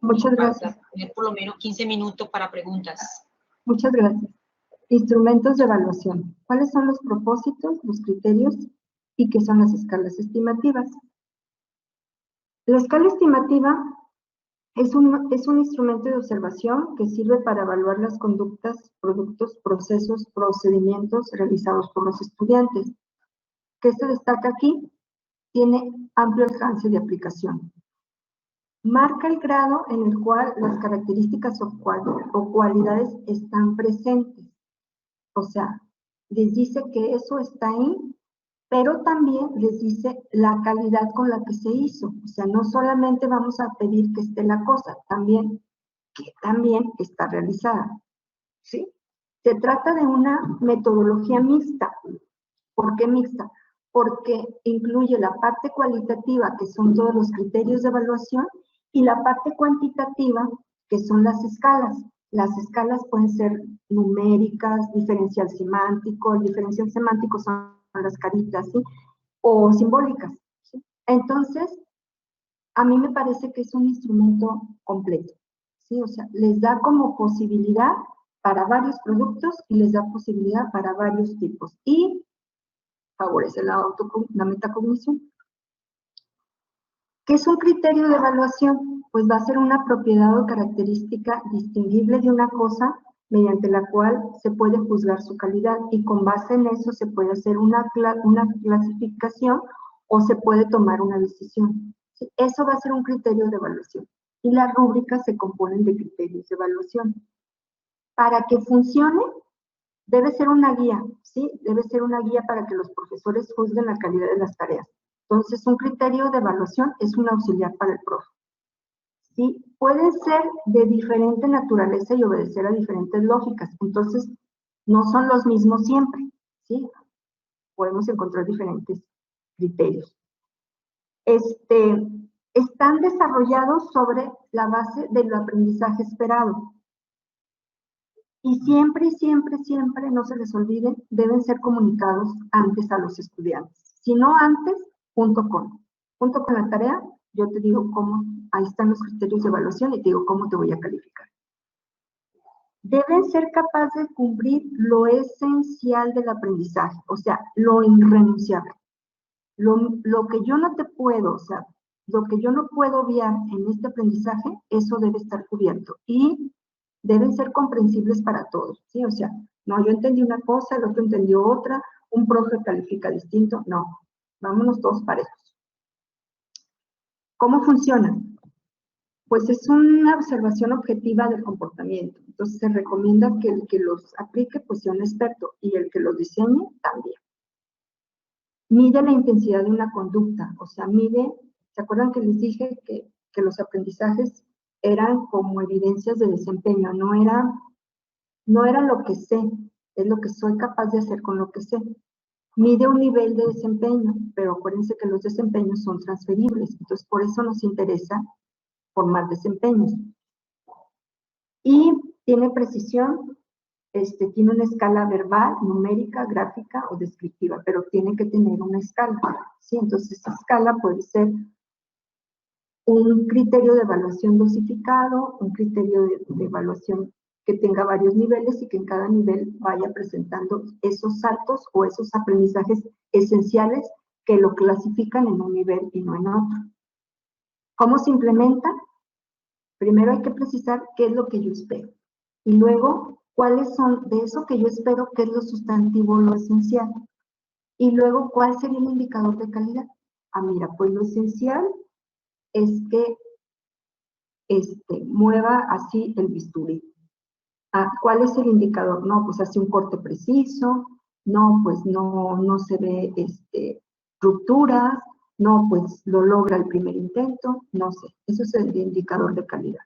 Muchas gracias. Tener por lo menos 15 minutos para preguntas. Muchas gracias. Instrumentos de evaluación. ¿Cuáles son los propósitos, los criterios y qué son las escalas estimativas? La escala estimativa es un instrumento de observación que sirve para evaluar las conductas, productos, procesos, procedimientos realizados por los estudiantes. ¿Qué se destaca aquí? Tiene amplio alcance de aplicación. Marca el grado en el cual las características o cualidades están presentes. O sea, les dice que eso está ahí, pero también les dice la calidad con la que se hizo. O sea, no solamente vamos a pedir que esté la cosa, también que también está realizada. ¿Sí? Se trata de una metodología mixta. ¿Por qué mixta? Porque incluye la parte cualitativa, que son todos los criterios de evaluación, y la parte cuantitativa, que son las escalas. Las escalas pueden ser numéricas, diferencial semántico. El diferencial semántico son las caritas, ¿sí? O simbólicas, ¿sí? Entonces, a mí me parece que es un instrumento completo, ¿sí? O sea, les da como posibilidad para varios productos y les da posibilidad para varios tipos. Y favorece la metacognición. ¿Qué es un criterio de evaluación? Pues va a ser una propiedad o característica distinguible de una cosa mediante la cual se puede juzgar su calidad y con base en eso se puede hacer una clasificación o se puede tomar una decisión. Eso va a ser un criterio de evaluación. Y las rúbricas se componen de criterios de evaluación. Para que funcione, debe ser una guía, ¿sí? Debe ser una guía para que los profesores juzguen la calidad de las tareas. Entonces, un criterio de evaluación es un auxiliar para el profe. ¿Sí? Pueden ser de diferente naturaleza y obedecer a diferentes lógicas. Entonces, no son los mismos siempre, ¿sí? Podemos encontrar diferentes criterios. Están desarrollados sobre la base del aprendizaje esperado. Y siempre, siempre, siempre, no se les olvide, deben ser comunicados antes a los estudiantes. Si no antes, junto con la tarea, yo te digo cómo, ahí están los criterios de evaluación y te digo cómo te voy a calificar. Deben ser capaces de cumplir lo esencial del aprendizaje, o sea, lo irrenunciable. Lo que yo no te puedo, o sea, lo que yo no puedo obviar en este aprendizaje, eso debe estar cubierto. Y deben ser comprensibles para todos, ¿sí? O sea, no, yo entendí una cosa, el otro entendió otra, un profe califica distinto, no, vámonos todos parejos. ¿Cómo funciona? Pues es una observación objetiva del comportamiento, entonces se recomienda que el que los aplique pues sea un experto y el que los diseñe también. Mide la intensidad de una conducta, o sea, mide, ¿se acuerdan que les dije que los aprendizajes eran como evidencias de desempeño? No era lo que sé, es lo que soy capaz de hacer con lo que sé. Mide un nivel de desempeño, pero acuérdense que los desempeños son transferibles, entonces por eso nos interesa formar desempeños. Y tiene precisión, tiene una escala verbal, numérica, gráfica o descriptiva, pero tiene que tener una escala, ¿sí? Entonces esa escala puede ser un criterio de evaluación dosificado, un criterio de evaluación que tenga varios niveles y que en cada nivel vaya presentando esos saltos o esos aprendizajes esenciales que lo clasifican en un nivel y no en otro. ¿Cómo se implementa? Primero hay que precisar qué es lo que yo espero. Y luego, cuáles son de eso que yo espero, qué es lo sustantivo, lo esencial. Y luego, ¿cuál sería el indicador de calidad? Ah, mira, pues lo esencial es que mueva así el bisturí. ¿Cuál es el indicador? No, pues hace un corte preciso, no, pues no se ve rupturas, No, pues lo logra el primer intento, no sé. Eso es el indicador de calidad.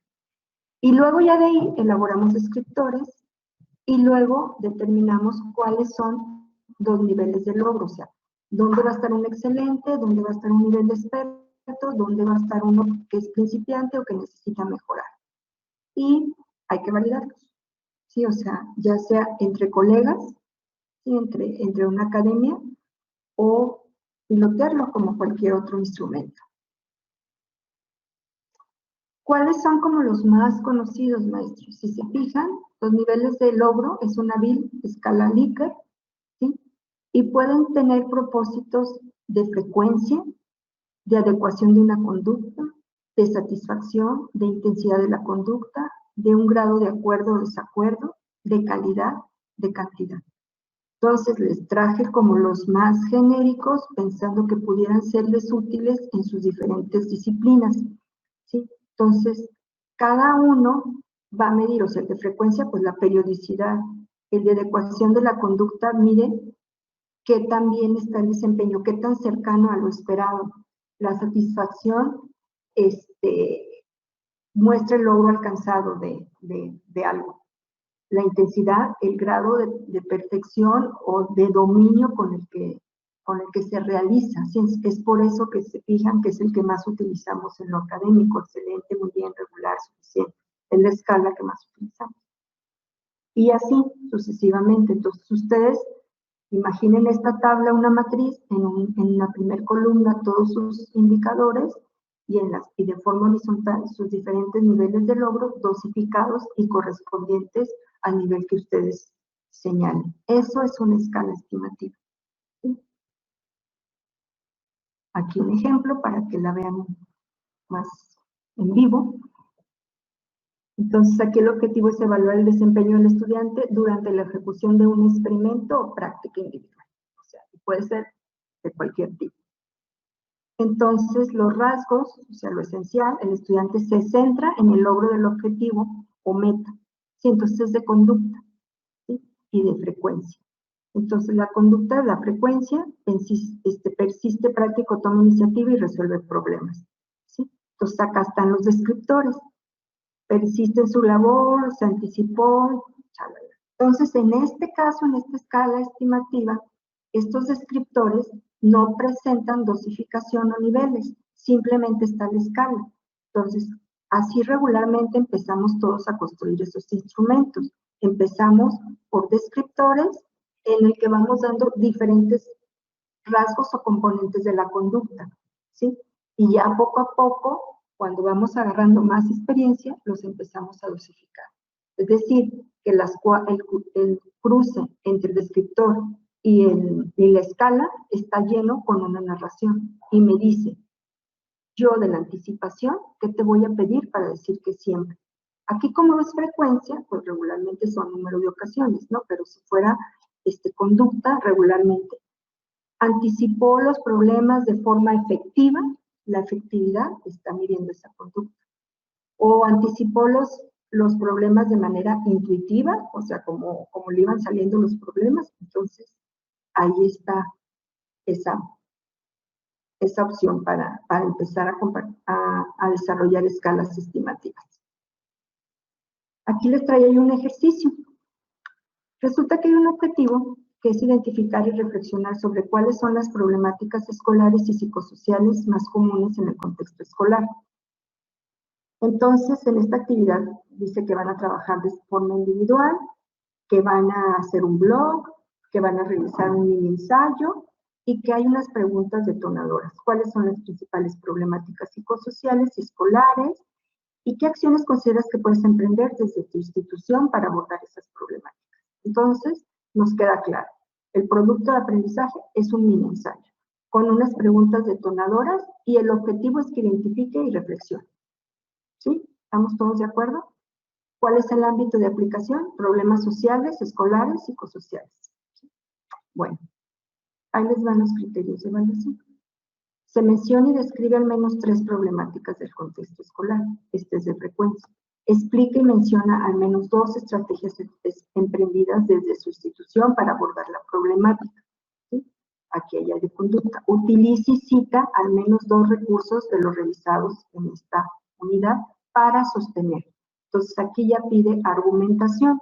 Y luego ya de ahí elaboramos descriptores y luego determinamos cuáles son los niveles de logro, o sea, dónde va a estar un excelente, dónde va a estar un nivel de experto, dónde va a estar uno que es principiante o que necesita mejorar. Y hay que validarlos, ¿sí? O sea, ya sea entre colegas, ¿sí? Entre una academia, o pilotearlo como cualquier otro instrumento. ¿Cuáles son como los más conocidos, maestros? Si se fijan, los niveles de logro es una escala Likert, ¿sí? Y pueden tener propósitos de frecuencia, de adecuación de una conducta, de satisfacción, de intensidad de la conducta, de un grado de acuerdo o desacuerdo, de calidad, de cantidad. Entonces les traje como los más genéricos, pensando que pudieran serles útiles en sus diferentes disciplinas, ¿sí? Entonces, cada uno va a medir, o sea, de frecuencia, pues la periodicidad. El de adecuación de la conducta mide qué tan bien está el desempeño, qué tan cercano a lo esperado. La satisfacción muestra el logro alcanzado de algo. La intensidad, el grado de perfección o de dominio con el que se realiza. ¿Sí? Es por eso que se fijan que es el que más utilizamos en lo académico, excelente, muy bien, regular, suficiente. Es la escala que más utilizamos. Y así sucesivamente. Entonces, ustedes imaginen esta tabla, una matriz, en la primera columna todos sus indicadores y de forma horizontal sus diferentes niveles de logro dosificados y correspondientes al nivel que ustedes señalen. Eso es una escala estimativa. ¿Sí? Aquí un ejemplo para que la vean más en vivo. Entonces, aquí el objetivo es evaluar el desempeño del estudiante durante la ejecución de un experimento o práctica individual. O sea, puede ser de cualquier tipo. Entonces, los rasgos, o sea, lo esencial, el estudiante se centra en el logro del objetivo o meta. ¿Sí? Entonces, es de conducta, ¿sí? Y de frecuencia. Entonces, la conducta, la frecuencia, persiste, práctico, toma iniciativa y resuelve problemas. ¿Sí? Entonces, acá están los descriptores. Persiste en su labor, se anticipó, chalala. Entonces, en este caso, en esta escala estimativa, estos descriptores no presentan dosificación o niveles, simplemente está la escala. Entonces, así regularmente empezamos todos a construir esos instrumentos. Empezamos por descriptores en el que vamos dando diferentes rasgos o componentes de la conducta, ¿sí? Y ya poco a poco, cuando vamos agarrando más experiencia, los empezamos a dosificar. Es decir, que el cruce entre el descriptor y la escala está lleno con una narración y me dice, yo de la anticipación, ¿qué te voy a pedir para decir que siempre? Aquí como es frecuencia, pues regularmente son número de ocasiones, ¿no? Pero si fuera conducta, regularmente anticipó los problemas de forma efectiva, la efectividad está midiendo esa conducta. O anticipó los problemas de manera intuitiva, o sea, como le iban saliendo los problemas, entonces ahí está esa opción para empezar a desarrollar escalas estimativas. Aquí les traía yo un ejercicio. Resulta que hay un objetivo que es identificar y reflexionar sobre cuáles son las problemáticas escolares y psicosociales más comunes en el contexto escolar. Entonces, en esta actividad dice que van a trabajar de forma individual, que van a hacer un blog, que van a realizar un mini ensayo y que hay unas preguntas detonadoras. ¿Cuáles son las principales problemáticas psicosociales y escolares? ¿Y qué acciones consideras que puedes emprender desde tu institución para abordar esas problemáticas? Entonces, nos queda claro, el producto de aprendizaje es un mini ensayo, con unas preguntas detonadoras y el objetivo es que identifique y reflexione. ¿Sí? ¿Estamos todos de acuerdo? ¿Cuál es el ámbito de aplicación? Problemas sociales, escolares, psicosociales. ¿Sí? Bueno, ahí les van los criterios de evaluación. Se menciona y describe al menos 3 problemáticas del contexto escolar. Este es de frecuencia. Explica y menciona al menos 2 estrategias emprendidas desde su institución para abordar la problemática. ¿Sí? aquí hay de conducta. Utilice y cita al menos 2 recursos de los revisados en esta unidad para sostener. Entonces aquí ya pide argumentación.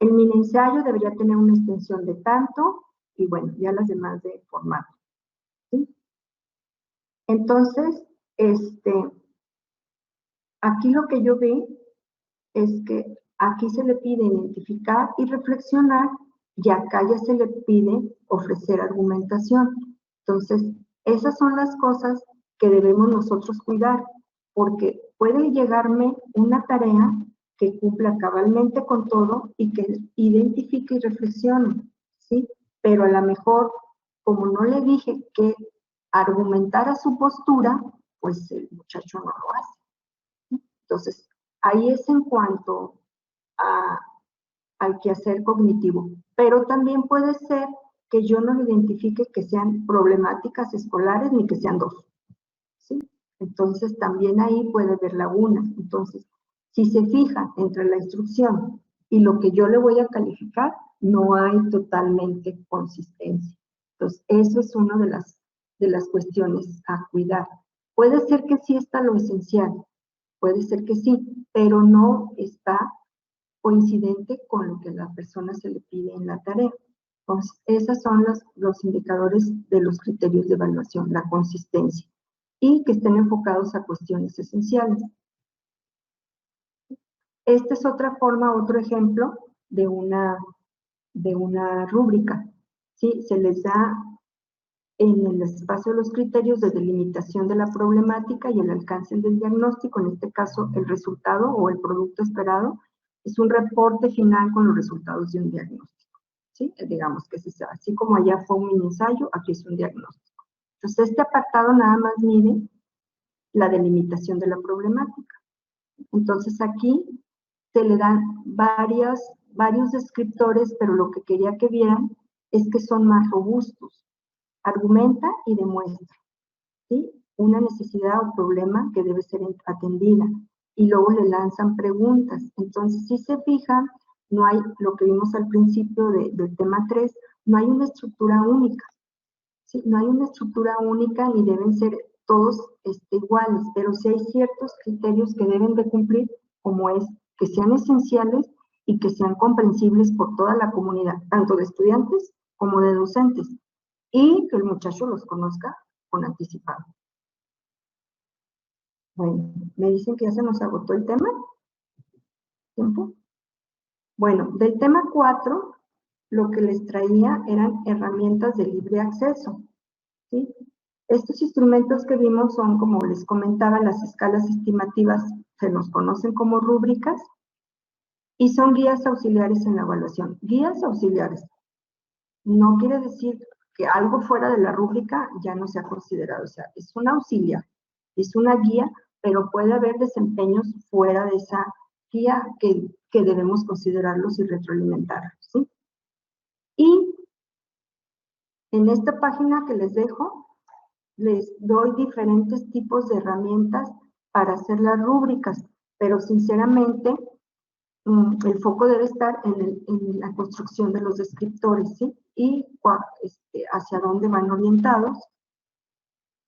El mini ensayo debería tener una extensión de tanto y bueno, ya las demás de formato. ¿Sí? Entonces, aquí lo que yo vi es que aquí se le pide identificar y reflexionar y acá ya se le pide ofrecer argumentación. Entonces, esas son las cosas que debemos nosotros cuidar, porque puede llegarme una tarea que cumpla cabalmente con todo y que identifique y reflexione, ¿sí? Pero a lo mejor, como no le dije que argumentara su postura, pues el muchacho no lo hace. Entonces, ahí es en cuanto al quehacer cognitivo. Pero también puede ser que yo no identifique que sean problemáticas escolares ni que sean 2. ¿Sí? Entonces, también ahí puede haber lagunas. Entonces, si se fija entre la instrucción y lo que yo le voy a calificar, no hay totalmente consistencia. Entonces, eso es una de las cuestiones a cuidar. Puede ser que sí está lo esencial, puede ser que sí, pero no está coincidente con lo que a la persona se le pide en la tarea. Entonces, esos son los indicadores de los criterios de evaluación, la consistencia, y que estén enfocados a cuestiones esenciales. Esta es otra forma, otro ejemplo de una rúbrica. ¿Sí? Se les da en el espacio de los criterios de delimitación de la problemática y el alcance del diagnóstico, en este caso el resultado o el producto esperado, es un reporte final con los resultados de un diagnóstico. ¿Sí? Digamos que es así como allá fue un mini ensayo, aquí es un diagnóstico. Entonces, este apartado nada más mide la delimitación de la problemática. Entonces, aquí se le dan varios descriptores, pero lo que quería que vieran es que son más robustos. Argumenta y demuestra, ¿sí? Una necesidad o problema que debe ser atendida. Y luego le lanzan preguntas. Entonces, si se fijan, no hay, lo que vimos al principio del tema 3, no hay una estructura única. ¿Sí? No hay una estructura única ni deben ser todos iguales, pero sí hay ciertos criterios que deben de cumplir, como es que sean esenciales y que sean comprensibles por toda la comunidad, tanto de estudiantes como de docentes, y que el muchacho los conozca con anticipado. Bueno, me dicen que ya se nos agotó el tema. ¿Tiempo? Bueno, del tema 4, lo que les traía eran herramientas de libre acceso. ¿Sí? Estos instrumentos que vimos son, como les comentaba, las escalas estimativas, se nos conocen como rúbricas, y son guías auxiliares en la evaluación. Guías auxiliares. No quiere decir que algo fuera de la rúbrica ya no sea considerado. O sea, es un auxiliar, es una guía, pero puede haber desempeños fuera de esa guía que debemos considerarlos y retroalimentarlos, ¿sí? Y en esta página que les dejo, les doy diferentes tipos de herramientas para hacer las rúbricas, pero sinceramente el foco debe estar en la construcción de los descriptores, ¿sí? Y hacia dónde van orientados.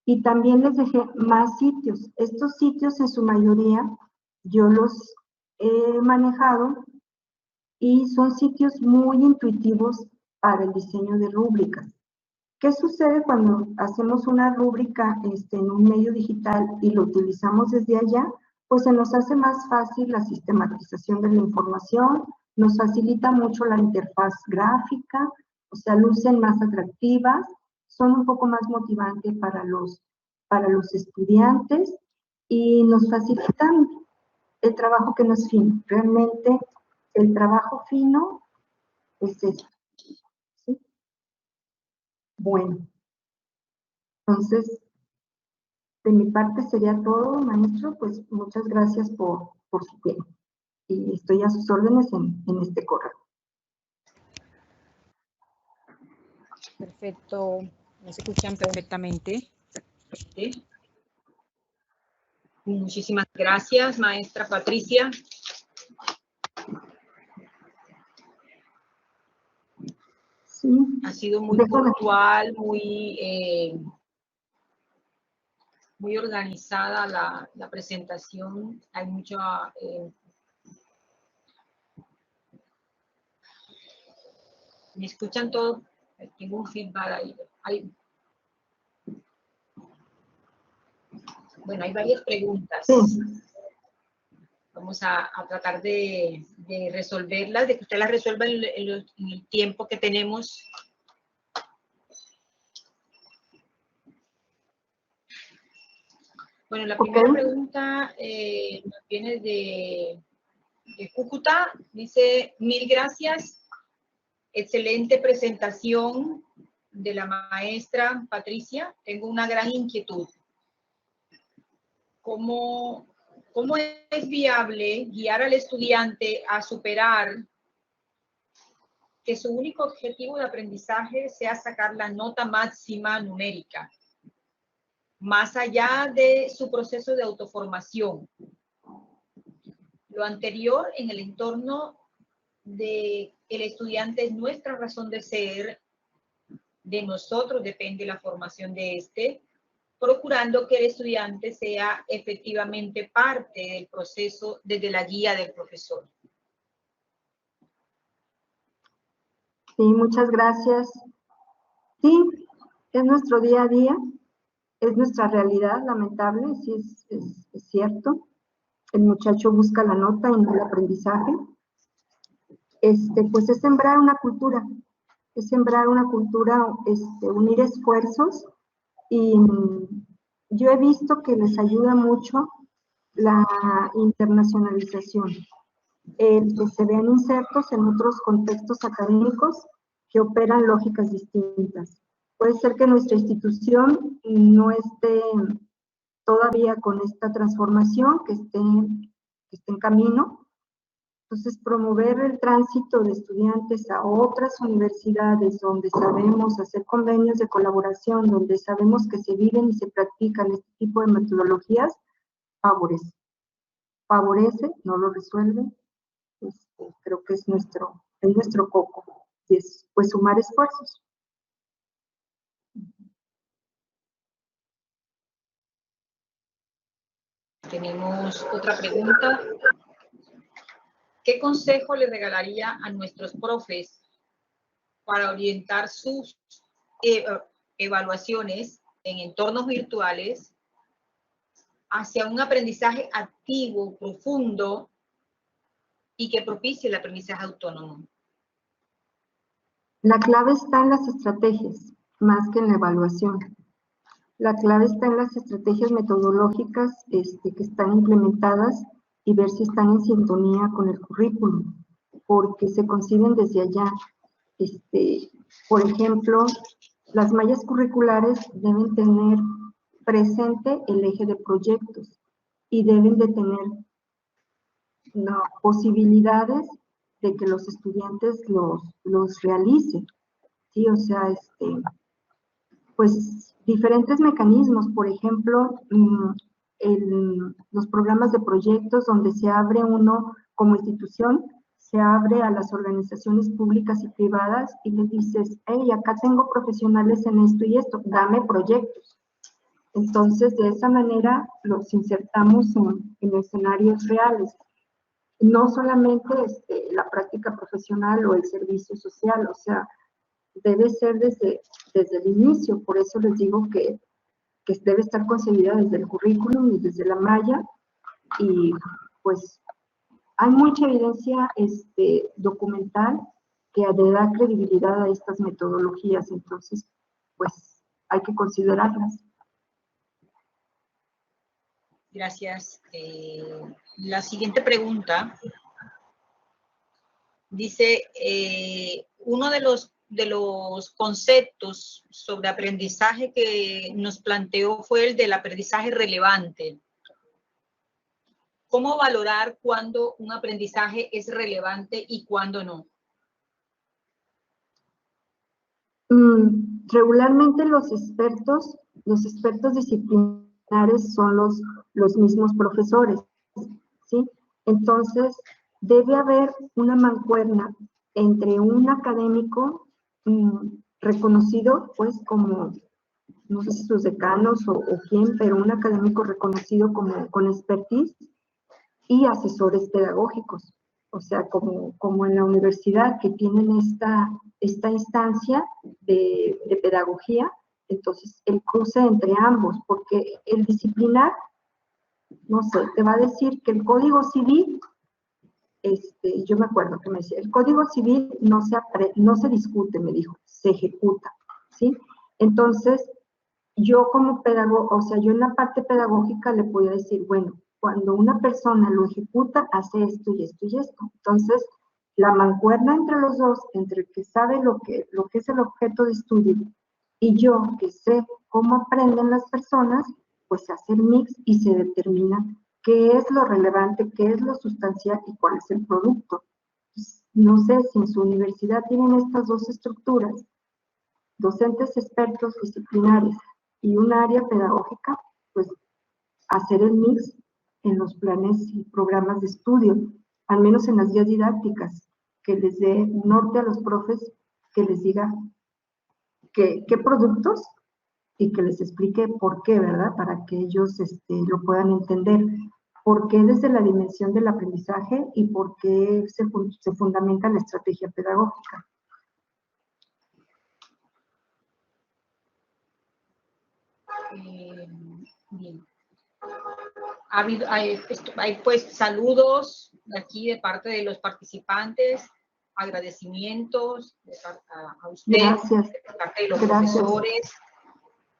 Y también les dejé más sitios. Estos sitios en su mayoría yo los he manejado y son sitios muy intuitivos para el diseño de rúbricas. ¿Qué sucede cuando hacemos una rúbrica en un medio digital y lo utilizamos desde allá? Pues se nos hace más fácil la sistematización de la información, nos facilita mucho la interfaz gráfica, o sea, lucen más atractivas, son un poco más motivantes para los estudiantes y nos facilitan el trabajo que no es fino. Realmente el trabajo fino es esto. ¿Sí? Bueno, entonces, de mi parte sería todo, maestro. Pues muchas gracias por su tiempo. Y estoy a sus órdenes en este correo. Perfecto. ¿Me escuchan perfectamente? ¿Sí? Muchísimas gracias, maestra Patricia. Sí. Ha sido muy puntual, muy organizada la presentación. Hay mucha... ¿me escuchan todos? Tengo un feedback ahí. Bueno, hay varias preguntas. Sí. Vamos a tratar de resolverlas, de que usted las resuelva en el tiempo que tenemos. Bueno, la primera pregunta viene de Cúcuta. Dice, mil gracias. Excelente presentación de la maestra Patricia. Tengo una gran inquietud. ¿Cómo es viable guiar al estudiante a superar que su único objetivo de aprendizaje sea sacar la nota máxima numérica, más allá de su proceso de autoformación? Lo anterior en el entorno de el estudiante es nuestra razón de ser, de nosotros depende la formación de este, procurando que el estudiante sea efectivamente parte del proceso desde la guía del profesor. Sí, muchas gracias. Sí, es nuestro día a día, es nuestra realidad lamentable, sí es cierto. El muchacho busca la nota y no el aprendizaje. Pues es sembrar una cultura, unir esfuerzos, y yo he visto que les ayuda mucho la internacionalización, el que se vean insertos en otros contextos académicos que operan lógicas distintas. Puede ser que nuestra institución no esté todavía con esta transformación, que esté en camino. Entonces, promover el tránsito de estudiantes a otras universidades donde sabemos hacer convenios de colaboración, donde sabemos que se viven y se practican este tipo de metodologías, favorece, no lo resuelve. Creo que es nuestro coco, y es pues sumar esfuerzos. Tenemos otra pregunta. ¿Qué consejo le regalaría a nuestros profes para orientar sus evaluaciones en entornos virtuales hacia un aprendizaje activo, profundo y que propicie el aprendizaje autónomo? La clave está en las estrategias, más que en la evaluación. La clave está en las estrategias metodológicas que están implementadas y ver si están en sintonía con el currículum, porque se conciben desde allá. Por ejemplo, las mallas curriculares deben tener presente el eje de proyectos y deben de tener posibilidades de que los estudiantes los realicen, ¿sí? O sea, pues diferentes mecanismos, por ejemplo, los programas de proyectos donde se abre uno como institución, se abre a las organizaciones públicas y privadas y les dices, hey, acá tengo profesionales en esto y esto, dame proyectos. Entonces, de esa manera los insertamos en escenarios reales. No solamente la práctica profesional o el servicio social, o sea, debe ser desde el inicio. Por eso les digo que debe estar concebida desde el currículum y desde la malla, y pues hay mucha evidencia documental que le da credibilidad a estas metodologías, entonces pues hay que considerarlas. Gracias. La siguiente pregunta dice, uno de los conceptos sobre aprendizaje que nos planteó fue el del aprendizaje relevante. ¿Cómo valorar cuándo un aprendizaje es relevante y cuándo no? Regularmente los expertos disciplinares son los mismos profesores, ¿sí? Entonces, debe haber una mancuerna entre un académico reconocido, pues, como, no sé si sus decanos o quién, pero un académico reconocido como con expertise y asesores pedagógicos. O sea, como en la universidad que tienen esta instancia de pedagogía, entonces el cruce entre ambos, porque el disciplinar, no sé, te va a decir que el Código Civil, yo me acuerdo que me decía, el Código Civil no se discute, me dijo, se ejecuta, ¿sí? Entonces, yo como pedagogo, o sea, yo en la parte pedagógica le podía decir, bueno, cuando una persona lo ejecuta, hace esto y esto y esto. Entonces, la mancuerna entre los dos, entre el que sabe lo que es el objeto de estudio y yo que sé cómo aprenden las personas, pues se hace el mix y se determina qué es lo relevante, qué es lo sustancial y cuál es el producto. Pues, no sé si en su universidad tienen estas dos estructuras, docentes expertos disciplinares y un área pedagógica, pues hacer el mix en los planes y programas de estudio, al menos en las guías didácticas, que les dé un norte a los profes, que les diga qué productos y que les explique por qué, ¿verdad? Para que ellos lo puedan entender. ¿Por qué desde la dimensión del aprendizaje y por qué se fundamenta la estrategia pedagógica? Bien. Hay pues saludos de aquí de parte de los participantes, agradecimientos a usted, Gracias. de parte de los profesores.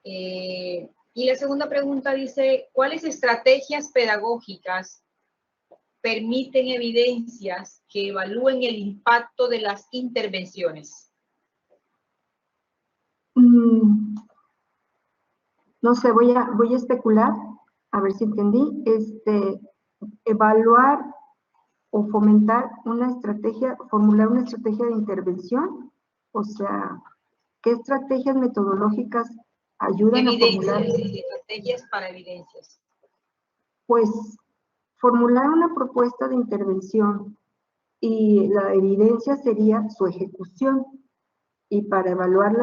Y la segunda pregunta dice, ¿cuáles estrategias pedagógicas permiten evidencias que evalúen el impacto de las intervenciones? No sé, voy a especular, a ver si entendí. Evaluar o fomentar una estrategia, formular una estrategia de intervención, o sea, ¿qué estrategias metodológicas ayudan a formular? Estrategias para evidencias. Pues, formular una propuesta de intervención y la evidencia sería su ejecución. Y para evaluar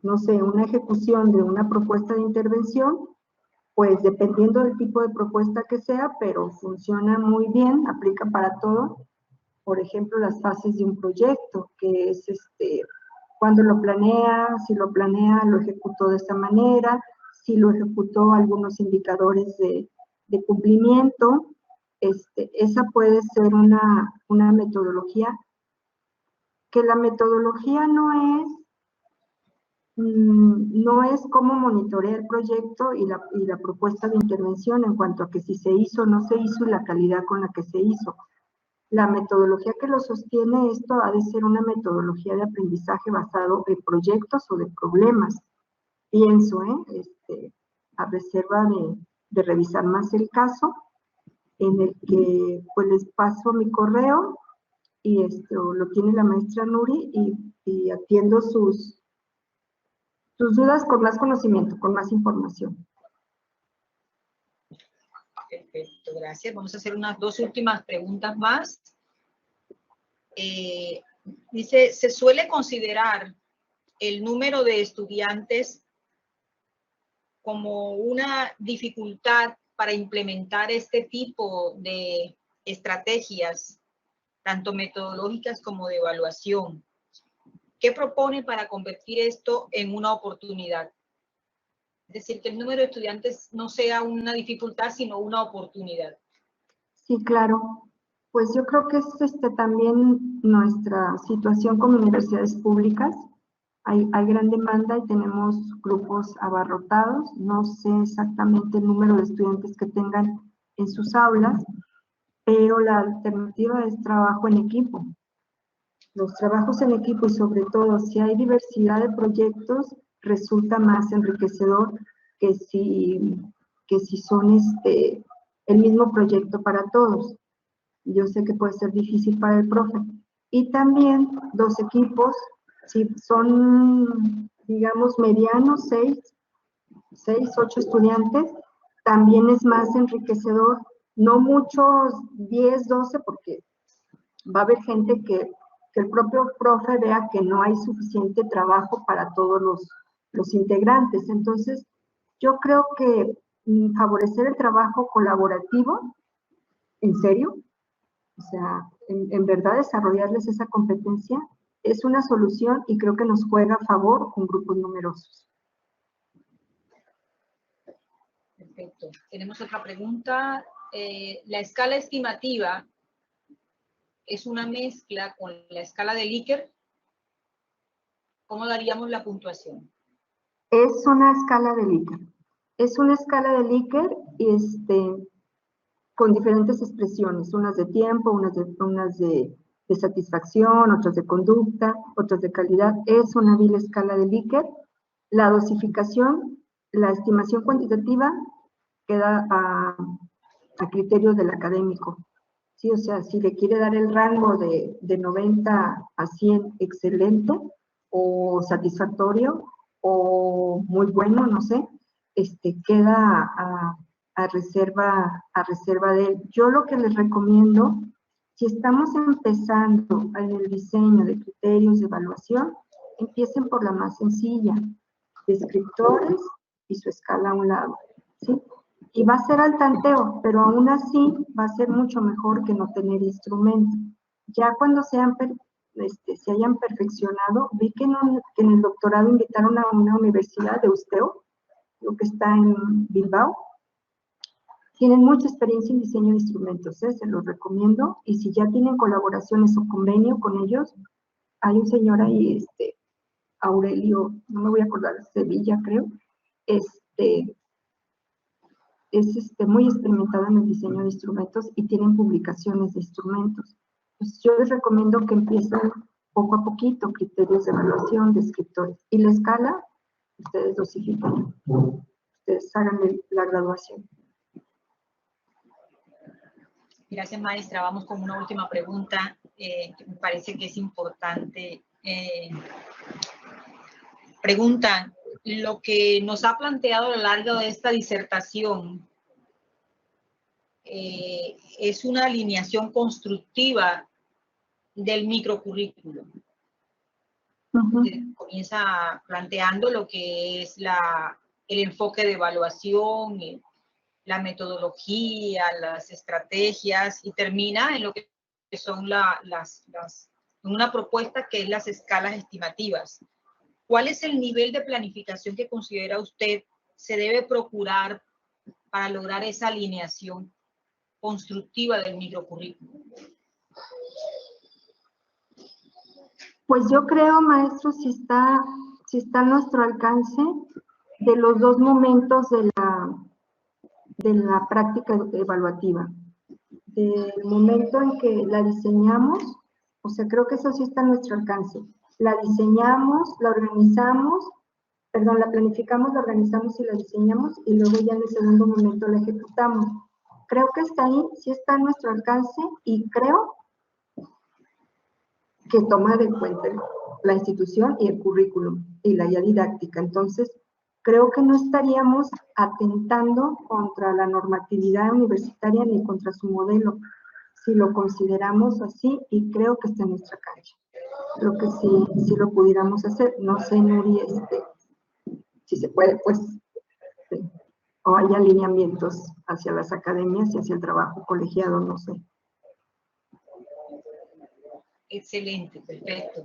no sé, una ejecución de una propuesta de intervención, pues dependiendo del tipo de propuesta que sea, pero funciona muy bien, aplica para todo. Por ejemplo, las fases de un proyecto, que es cuando lo planea, si lo planea, lo ejecutó de esta manera, si lo ejecutó, algunos indicadores de cumplimiento. Esa puede ser una metodología, que la metodología no es cómo monitorear el proyecto y la propuesta de intervención en cuanto a que si se hizo o no se hizo y la calidad con la que se hizo. La metodología que lo sostiene esto ha de ser una metodología de aprendizaje basado en proyectos o de problemas. Pienso, a reserva de revisar más el caso, en el que pues les paso mi correo y lo tiene la maestra Nuri y atiendo sus dudas con más conocimiento, con más información. Perfecto, gracias. Vamos a hacer unas dos últimas preguntas más. Dice, ¿se suele considerar el número de estudiantes como una dificultad para implementar este tipo de estrategias, tanto metodológicas como de evaluación? ¿Qué propone para convertir esto en una oportunidad? Es decir, que el número de estudiantes no sea una dificultad, sino una oportunidad. Sí, claro. Pues yo creo que es también nuestra situación como universidades públicas. Hay gran demanda y tenemos grupos abarrotados. No sé exactamente el número de estudiantes que tengan en sus aulas, pero la alternativa es trabajo en equipo. Los trabajos en equipo y sobre todo si hay diversidad de proyectos, resulta más enriquecedor que si son el mismo proyecto para todos. Yo sé que puede ser difícil para el profe. Y también los equipos, si son, digamos, medianos, 6, 8 estudiantes, también es más enriquecedor. No muchos, 10, 12, porque va a haber gente que que el propio profe vea que no hay suficiente trabajo para todos los integrantes. Entonces, yo creo que favorecer el trabajo colaborativo, en serio, o sea, en verdad desarrollarles esa competencia es una solución y creo que nos juega a favor con grupos numerosos. Perfecto. Tenemos otra pregunta. La escala estimativa es una mezcla con la escala de Likert. ¿Cómo daríamos la puntuación? Es una escala de Likert. Es una escala de Likert con diferentes expresiones, unas de tiempo, unas de satisfacción, otras de conducta, otras de calidad. Es una vil escala de Likert. La dosificación, la estimación cuantitativa queda a criterio del académico. Sí, o sea, si le quiere dar el rango de 90 a 100, excelente, o satisfactorio, o muy bueno, no sé, queda a reserva de él. Yo lo que les recomiendo, si estamos empezando en el diseño de criterios de evaluación, empiecen por la más sencilla, descriptores y su escala a un lado, ¿sí? Y va a ser al tanteo, pero aún así va a ser mucho mejor que no tener instrumento. Ya cuando se hayan perfeccionado, vi que en el doctorado invitaron a una universidad de Usteo, lo que está en Bilbao. Tienen mucha experiencia en diseño de instrumentos, se los recomiendo. Y si ya tienen colaboraciones o convenio con ellos, hay un señor ahí, Aurelio, no me voy a acordar, Sevilla creo, es muy experimentado en el diseño de instrumentos y tienen publicaciones de instrumentos. Pues yo les recomiendo que empiecen poco a poquito, criterios de evaluación, descriptores. Y la escala, ustedes dosifican, ustedes hagan la graduación. Gracias, maestra. Vamos con una última pregunta que me parece que es importante. Pregunta, lo que nos ha planteado a lo largo de esta disertación es una alineación constructiva del microcurrículo. Comienza planteando lo que es el enfoque de evaluación, la metodología, las estrategias, y termina en lo que son una propuesta que es las escalas estimativas. ¿Cuál es el nivel de planificación que considera usted se debe procurar para lograr esa alineación constructiva del microcurrículo? Pues yo creo, maestro, si está a nuestro alcance, de los dos momentos de la práctica evaluativa. Del momento en que la diseñamos, o sea, creo que eso sí está a nuestro alcance. La diseñamos, la organizamos, perdón, la planificamos, la organizamos y la diseñamos, y luego ya en el segundo momento la ejecutamos. Creo que está ahí, sí está a nuestro alcance, y creo que toma de cuenta la institución y el currículum y la guía didáctica. Entonces, creo que no estaríamos atentando contra la normatividad universitaria ni contra su modelo, si lo consideramos así, y creo que está en nuestra cancha. Lo que sí lo pudiéramos hacer, no sé, Nuri, si se puede, pues, o hay alineamientos hacia las academias y hacia el trabajo colegiado, no sé. Excelente, perfecto.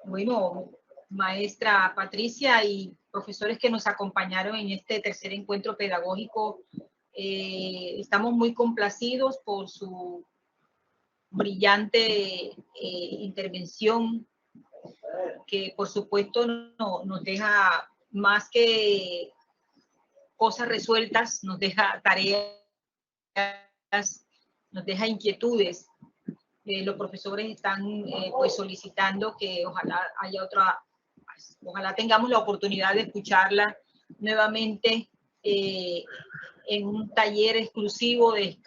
Bueno, maestra Patricia y profesores que nos acompañaron en este tercer encuentro pedagógico, estamos muy complacidos por su brillante intervención, que por supuesto nos deja más que cosas resueltas, nos deja tareas, nos deja inquietudes. Los profesores están pues solicitando que ojalá tengamos la oportunidad de escucharla nuevamente en un taller exclusivo de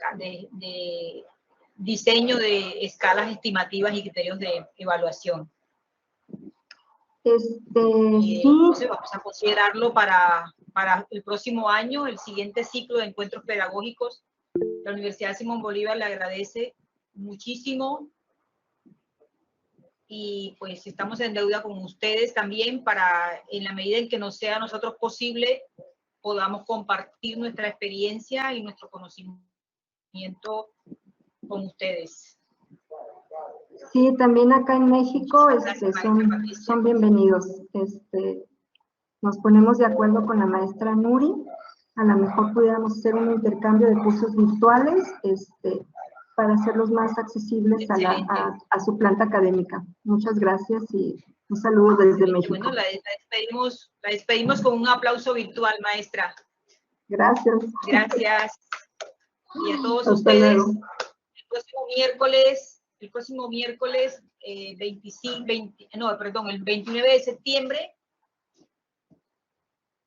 diseño de escalas estimativas y criterios de evaluación. Entonces vamos a considerarlo para el próximo año, el siguiente ciclo de encuentros pedagógicos. La Universidad Simón Bolívar le agradece muchísimo y pues estamos en deuda con ustedes también para, en la medida en que nos sea a nosotros posible, podamos compartir nuestra experiencia y nuestro conocimiento con ustedes. Sí, también acá en México Gracias, son bienvenidos. Nos ponemos de acuerdo con la maestra Nuri. A lo mejor pudiéramos hacer un intercambio de cursos virtuales para hacerlos más accesibles a su planta académica. Muchas gracias y un saludo desde México. Bueno, la despedimos con un aplauso virtual, maestra. Gracias. Gracias. Y a todos Hasta ustedes, luego. el próximo miércoles el 29 de septiembre,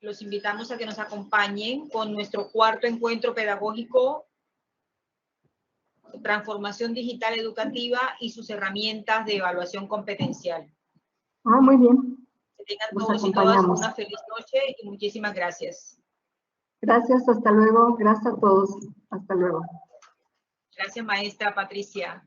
los invitamos a que nos acompañen con nuestro cuarto encuentro pedagógico, transformación digital educativa y sus herramientas de evaluación competencial. Muy bien. Que tengan todos y todas una feliz noche y muchísimas gracias. Gracias, hasta luego. Gracias a todos. Hasta luego. Gracias, maestra Patricia.